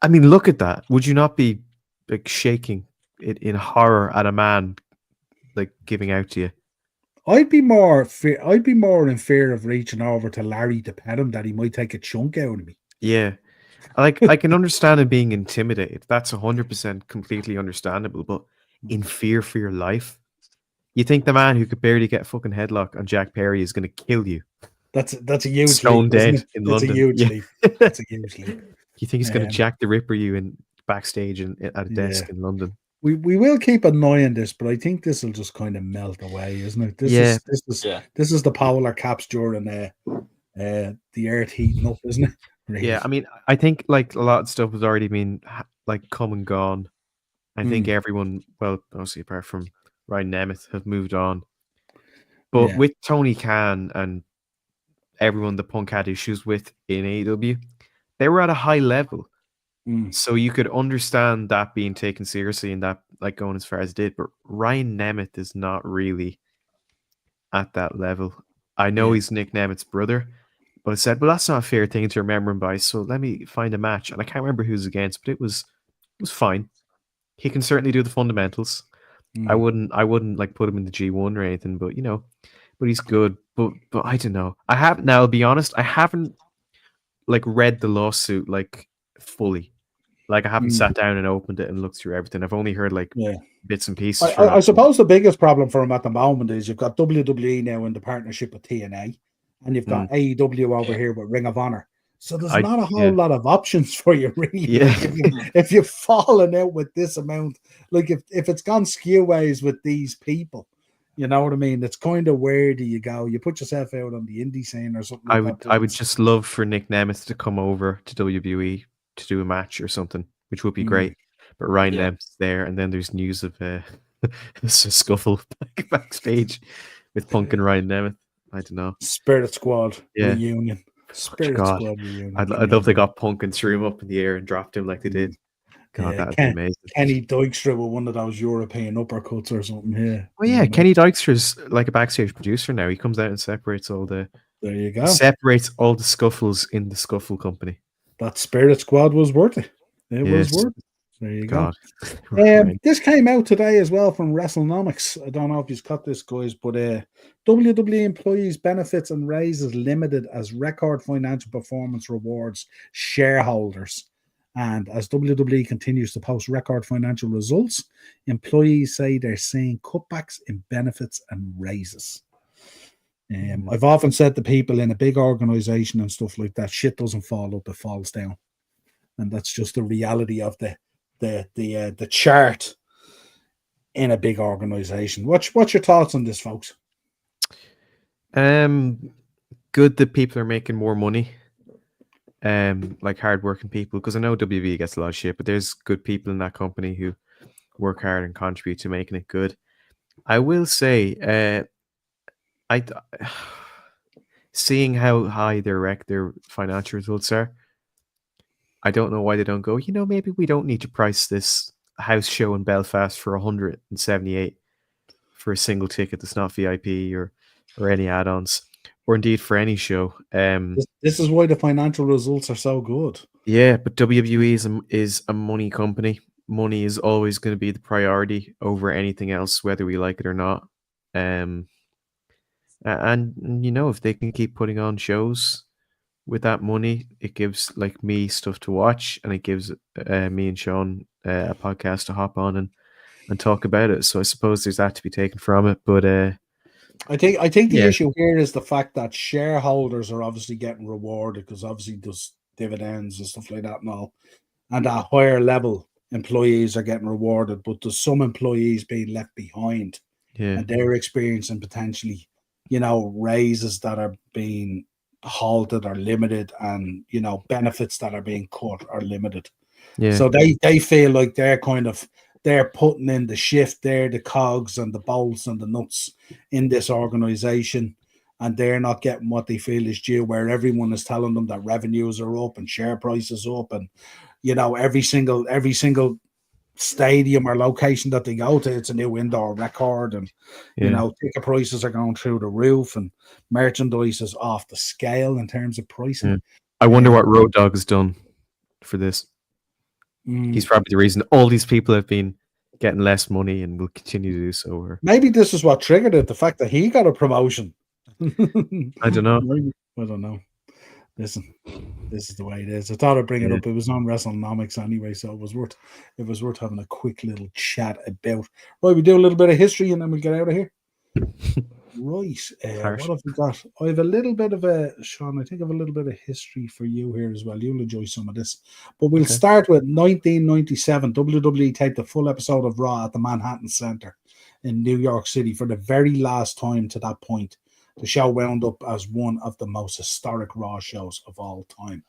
I mean, look at that. Would you not be like shaking in horror at a man like giving out to you? I'd be more in fear of reaching over to Larry to pet him, that he might take a chunk out of me. Yeah. Like, I can understand him being intimidated. That's 100% completely understandable. But in fear for your life, you think the man who could barely get a fucking headlock on Jack Perry is going to kill you? That's a huge stone leap, dead in London. A huge leap. That's a huge leap. You think he's going to Jack the Ripper you in backstage and at a desk in London? We will keep an eye on this, but I think this will just kind of melt away, isn't it? This is the polar caps during the earth heating up, isn't it? Really? Yeah, I mean, I think like a lot of stuff has already been like come and gone. I think everyone, well, obviously apart from Ryan Nemeth, have moved on. But with Tony Khan and everyone the Punk had issues with in AEW, they were at a high level. So you could understand that being taken seriously and that like going as far as it did. But Ryan Nemeth is not really at that level. I know he's Nick Nemeth's brother, but I said, well, that's not a fair thing to remember him by. So let me find a match. And I can't remember who's against, but it was fine. He can certainly do the fundamentals. I wouldn't like put him in the G1 or anything, but but he's good. But I don't know. I'll be honest, I haven't like read the lawsuit like fully. Like I haven't sat down and opened it and looked through everything. I've only heard like bits and pieces. I suppose the biggest problem for him at the moment is you've got WWE now in the partnership with TNA, and you've got AEW over here with Ring of Honor. So there's not a whole lot of options for you, really. Yeah. Like if you've fallen out with this amount, like if it's gone skew ways with these people, you know what I mean? It's kind of where do you go? You put yourself out on the indie scene or something. I would just love for Nick Nemeth to come over to WWE to do a match or something, which would be great. But Ryan Nemeth's there, and then there's news of a scuffle backstage with Punk and Ryan Nemeth. I don't know. Spirit Squad reunion. Spirit Squad reunion. I'd love they got Punk and threw him up in the air and dropped him like they did. God, that'd be amazing. Kenny Dykstra with one of those European uppercuts or something. Yeah. Oh yeah, Kenny Dykstra's like a backstage producer now. He comes out and separates all the. There you go. Separates all the scuffles in the Scuffle Company. That Spirit Squad was worth it. It was worth it. There you go. This came out today as well from WrestleNomics. I don't know if you've cut this, guys, but WWE employees benefits and raises limited as record financial performance rewards shareholders. And as WWE continues to post record financial results, employees say they're seeing cutbacks in benefits and raises. I've often said to people in a big organization and stuff like that, shit doesn't fall up, it falls down. And that's just the reality of the chart in a big organization. What's your thoughts on this, folks? Good that people are making more money. Like hardworking people, because I know WWE gets a lot of shit, but there's good people in that company who work hard and contribute to making it good. I will say, seeing how high their financial results are, I don't know why they don't go, maybe we don't need to price this house show in Belfast for 178 for a single ticket that's not VIP or any add-ons, or indeed for any show. This is why the financial results are so good. Yeah, but WWE is a money company, money is always going to be the priority over anything else, whether we like it or not. And if they can keep putting on shows with that money, it gives like me stuff to watch, and it gives me and Sean a podcast to hop on and talk about it. So I suppose there's that to be taken from it. But I think the yeah. issue here is the fact that shareholders are obviously getting rewarded because obviously there's dividends and stuff like that and all, and at higher level employees are getting rewarded, but there's some employees being left behind, and they're experiencing potentially, raises that are being halted or limited, and benefits that are being cut or limited. Yeah. So they feel like they're putting in the shift, they're the cogs and the bolts and the nuts in this organization, and they're not getting what they feel is due, where everyone is telling them that revenues are up and share prices up, and every single stadium or location that they go to, it's a new indoor record, and ticket prices are going through the roof, and merchandise is off the scale in terms of pricing. Yeah. I wonder what Road Dogg has done for this. He's probably the reason all these people have been getting less money and will continue to do so. Or maybe this is what triggered it, the fact that he got a promotion. I don't know. I don't know. Listen, this is the way it is. I thought I'd bring it up. It was on WrestleNomics anyway, so it was worth having a quick little chat about. Right, we do a little bit of history and then we'll get out of here. Right. What have we got? I have a little bit of Sean, I think I have a little bit of history for you here as well. You'll enjoy some of this. But we'll start with 1997. WWE taped a full episode of Raw at the Manhattan Center in New York City for the very last time to that point. The show wound up as one of the most historic Raw shows of all time.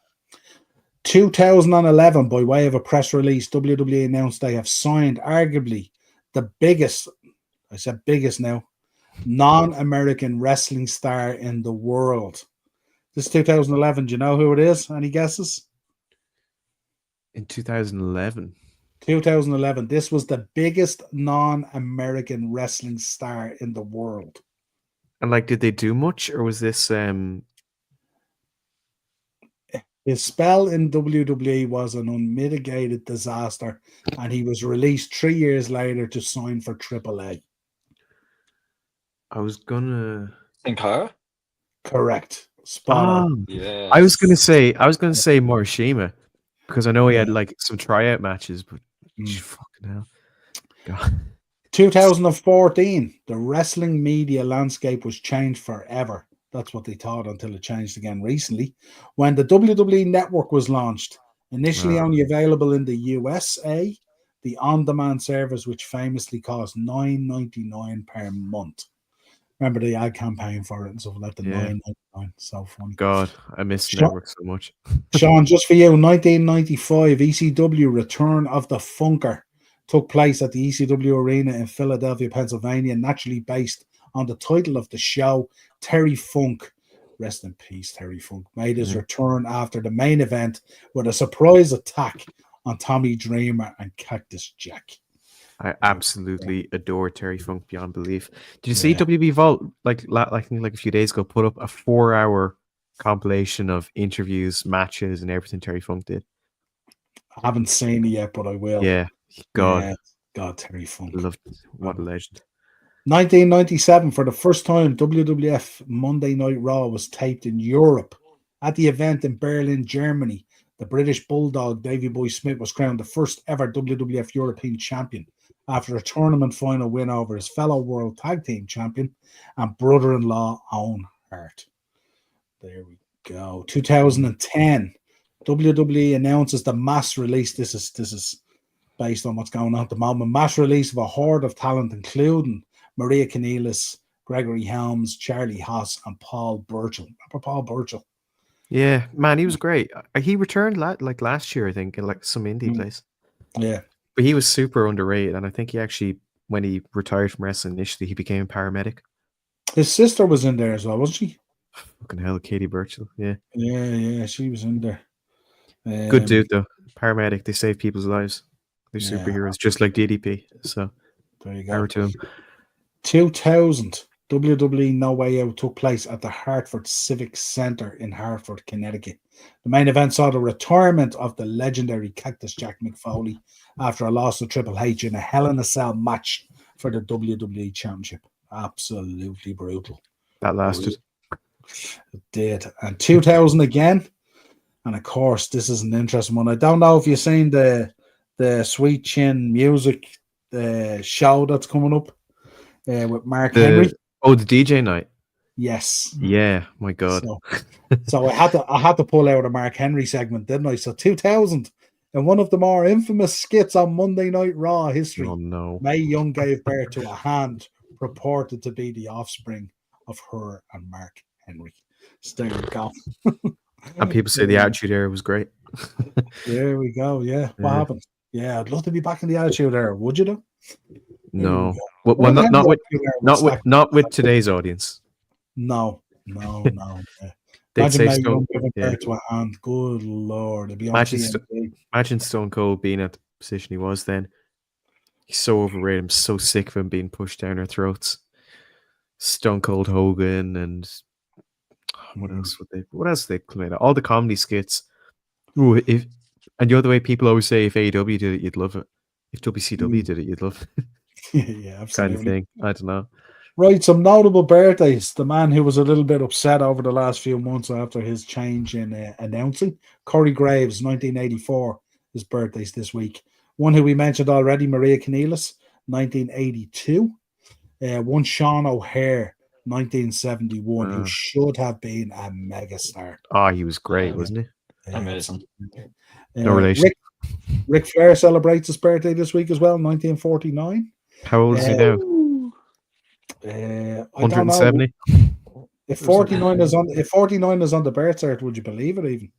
2011, by way of a press release, WWE announced they have signed arguably the biggest, I said biggest now, non-American wrestling star in the world. This is 2011. Do you know who it is? Any guesses? In 2011. 2011. This was the biggest non-American wrestling star in the world. And did they do much, or was this his spell in WWE was an unmitigated disaster, and he was released 3 years later to sign for AAA. I was gonna Sin Cara? Correct. Spot on. Yeah. I was gonna say Morishima, because I know he had some tryout matches, but fucking hell. God. 2014, the wrestling media landscape was changed forever. That's what they thought until it changed again recently, when the WWE Network was launched. Initially only available in the USA, the on-demand service, which famously cost $9.99 per month. Remember the ad campaign for it and stuff like that, the $9.99. So funny. God, I miss Network so much. Sean, just for you, 1995, ECW Return of the Funker took place at the ECW Arena in Philadelphia, Pennsylvania, naturally based on the title of the show. Terry Funk, rest in peace, Terry Funk, made his return after the main event with a surprise attack on Tommy Dreamer and Cactus Jack. I absolutely adore Terry Funk beyond belief. Did you see WB Vault like a few days ago put up a 4-hour compilation of interviews, matches, and everything Terry Funk did? I haven't seen it yet, but I will. Yeah, God, Terry Funk, what a legend. 1997, for the first time, WWF Monday Night Raw was taped in Europe. At the event in Berlin, Germany, the British Bulldog Davey Boy Smith was crowned the first ever WWF European champion after a tournament final win over his fellow World Tag Team Champion and brother-in-law Owen Hart. There we go. 2010, WWE announces the mass release. This is based on what's going on at the moment. Mass release of a horde of talent, including Maria Kanellis, Gregory Helms, Charlie Haas, and Paul Burchill. Remember Paul Burchill? Yeah, man, he was great. He returned last year, I think, in some indie place. Yeah. But he was super underrated, and I think he actually, when he retired from wrestling initially, he became a paramedic. His sister was in there as well, wasn't she? Fucking hell, Katie Burchill. Yeah. Yeah, she was in there. Good dude, though. Paramedic, they save people's lives. They're superheroes, just like DDP. So, there you go. Power to him. 2000, WWE No Way Out took place at the Hartford Civic Center in Hartford, Connecticut. The main event saw the retirement of the legendary Cactus Jack McFoley after a loss to Triple H in a Hell in a Cell match for the WWE Championship. Absolutely brutal. That lasted. It did. And 2000 again. And of course, this is an interesting one. I don't know if you've seen the Sweet Chin music show that's coming up with Mark Henry. Oh, the DJ night. Yes. Yeah. My God. So I had to pull out a Mark Henry segment, didn't I? So 2000, and one of the more infamous skits on Monday Night Raw history. Oh no. Mae Young gave birth to a hand purported to be the offspring of her and Mark Henry. So there you go. And people say the Attitude Era was great. There we go. Yeah. What happened? Yeah, I'd love to be back in the Attitude Era. Would you though? No. Well, not with today's audience. No. Yeah. They'd say Stone, to a hand. Good Lord. It'd be imagine Stone Cold being at the position he was then. He's so overrated. I'm so sick of him being pushed down our throats. Stone Cold Hogan and what else did they claim? All the comedy skits. Ooh, and the other way people always say if AEW did it, you'd love it. If WCW did it, you'd love it. Yeah, absolutely. Kind of thing. I don't know. Right, some notable birthdays. The man who was a little bit upset over the last few months after his change in announcing. Corey Graves, 1984. His birthday's this week. One who we mentioned already, Maria Kanellis, 1982. One Sean O'Hare, 1971, who should have been a megastar. Oh, he was great, wasn't he? Amazing. No relation. Ric Flair celebrates his birthday this week as well, 1949. How old is he now? 170. If 49 is on the birth cert, would you believe it even?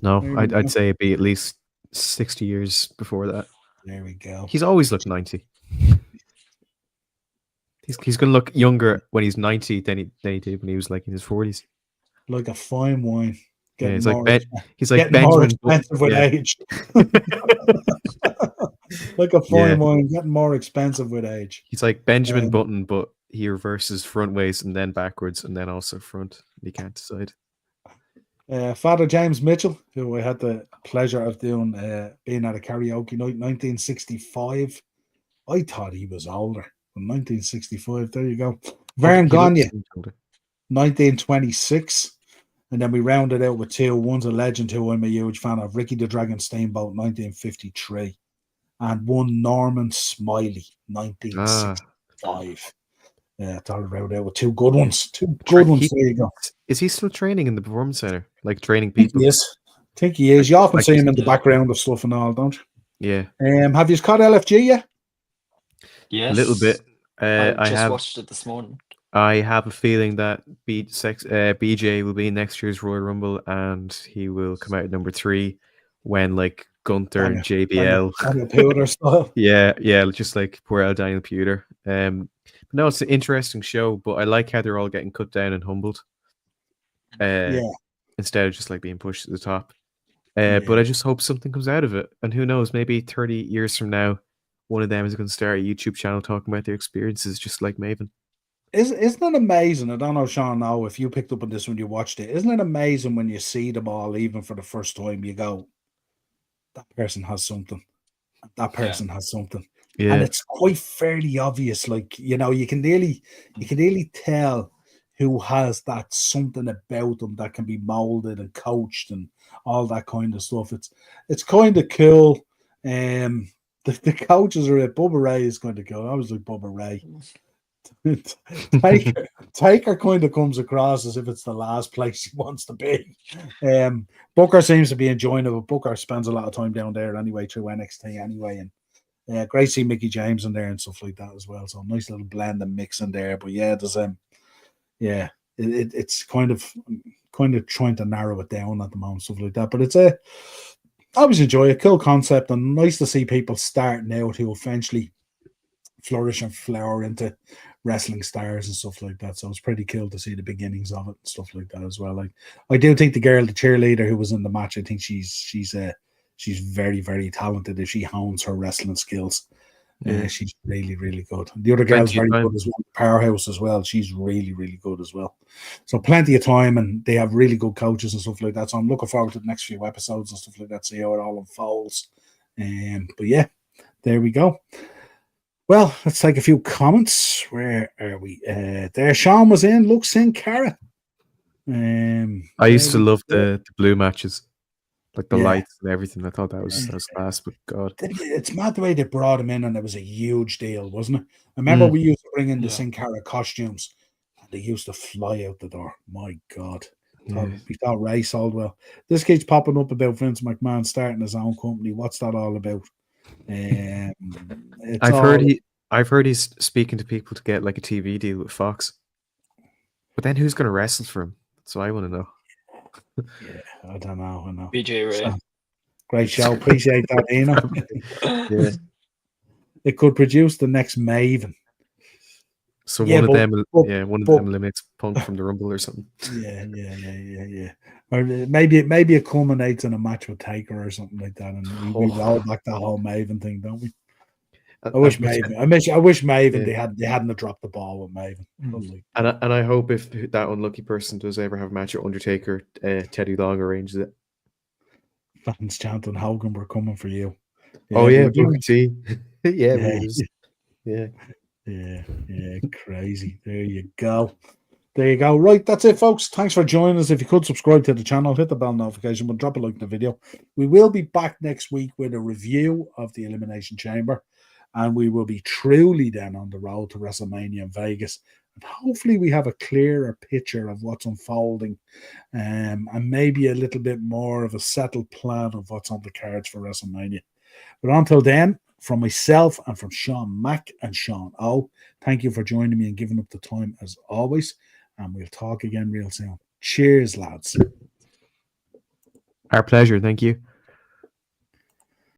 No, I'd say it'd be at least 60 years before that. There we go. He's always looked 90. He's going to look younger when he's 90 than he did when he was like in his 40s. Like a fine wine. Yeah, he's like Benjamin more expensive with age. Like a fine wine, getting more expensive with age. He's like Benjamin Button, but he reverses front ways and then backwards and then also front. He can't decide. Father James Mitchell, who I had the pleasure of doing being at a karaoke night, 1965. I thought he was older. 1965, there you go. Vern Gagne, 1926. And then we rounded out with two. One's a legend who I'm a huge fan of, Ricky the Dragon Steamboat, 1953. And one Norman Smiley, 1965. Yeah, I thought I rounded out with two good ones. There you go. Is he still training in the Performance Center? Like training people? I think he is. You often see him in the background of stuff and all, don't you? Yeah. Have you caught LFG yet? Yes. A little bit. I just watched it this morning. I have a feeling that BJ will be in next year's Royal Rumble and he will come out at number 3 when like Gunther and JBL. Daniel Puder style. Yeah, just like poor old Daniel Puder. But no, it's an interesting show, but I like how they're all getting cut down and humbled. Instead of just like being pushed to the top. But I just hope something comes out of it. And who knows, maybe 30 years from now, one of them is going to start a YouTube channel talking about their experiences, just like Maven. Isn't it amazing? I don't know, Sean, now if you picked up on this when you watched it. Isn't it amazing when you see them all, even for the first time, you go, that person has something. That person has something. Yeah. And it's quite fairly obvious. Like, you know, you can really tell who has that something about them that can be molded and coached and all that kind of stuff. It's kind of cool. The coaches are at Bubba Ray is kind of cool. I was like Bubba Ray. Taker kind of comes across as if it's the last place he wants to be. Booker seems to be enjoying it, but Booker spends a lot of time down there anyway through NXT anyway, and great to see Mickey James in there and stuff like that as well. So nice little blend and mix in there. But yeah, there's it's kind of trying to narrow it down at the moment, stuff like that. But it's I always enjoy a cool concept and nice to see people starting out who eventually flourish and flower into wrestling stars and stuff like that. So it's pretty cool to see the beginnings of it and stuff like that as well. Like, I do think the cheerleader who was in the match, I think she's very, very talented if she hones her wrestling skills. She's really, really good. The other girl's very good as well. Powerhouse as well. She's really, really good as well. So plenty of time, and they have really good coaches and stuff like that. So I'm looking forward to the next few episodes and stuff like that, see how it all unfolds. But yeah, there we go. Well, let's take a few comments. Where are we? There, Sean was in. Look, Sin Cara. I used to love the blue matches, like the lights and everything. I thought that was class, but God. It's mad the way they brought him in, and it was a huge deal, wasn't it? I remember we used to bring in the Sin Cara costumes, and they used to fly out the door. My God. We thought Ray sold well. This keeps popping up about Vince McMahon starting his own company. What's that all about? I've heard he's speaking to people to get like a TV deal with Fox. But then who's going to wrestle for him? So I want to know. Yeah, I don't know. I know. BJ Ray. So, great show. Appreciate that, Eno. Yeah. It could produce the next Maven. So one of them eliminates Punk from the Rumble or something. Yeah. Or maybe it culminates in a match with Taker or something like that, and we roll back that whole Maven thing, don't we? I wish Maven they hadn't dropped the ball with Maven. And I hope if that unlucky person does ever have a match with Undertaker, Teddy Long arranges it. Fans chanting Hogan, we're coming for you. Booker T. Crazy. There you go. Right, that's it, folks. Thanks for joining us. If you could subscribe to the channel, hit the bell notification, but drop a like in the video. We will be back next week with a review of the Elimination Chamber, and we will be truly then on the road to WrestleMania in Vegas. And hopefully we have a clearer picture of what's unfolding, and maybe a little bit more of a settled plan of what's on the cards for WrestleMania. But until then, from myself and from Sean Mack and Sean O, thank you for joining me and giving up the time as always. And we'll talk again real soon. Cheers, lads. Our pleasure. Thank you.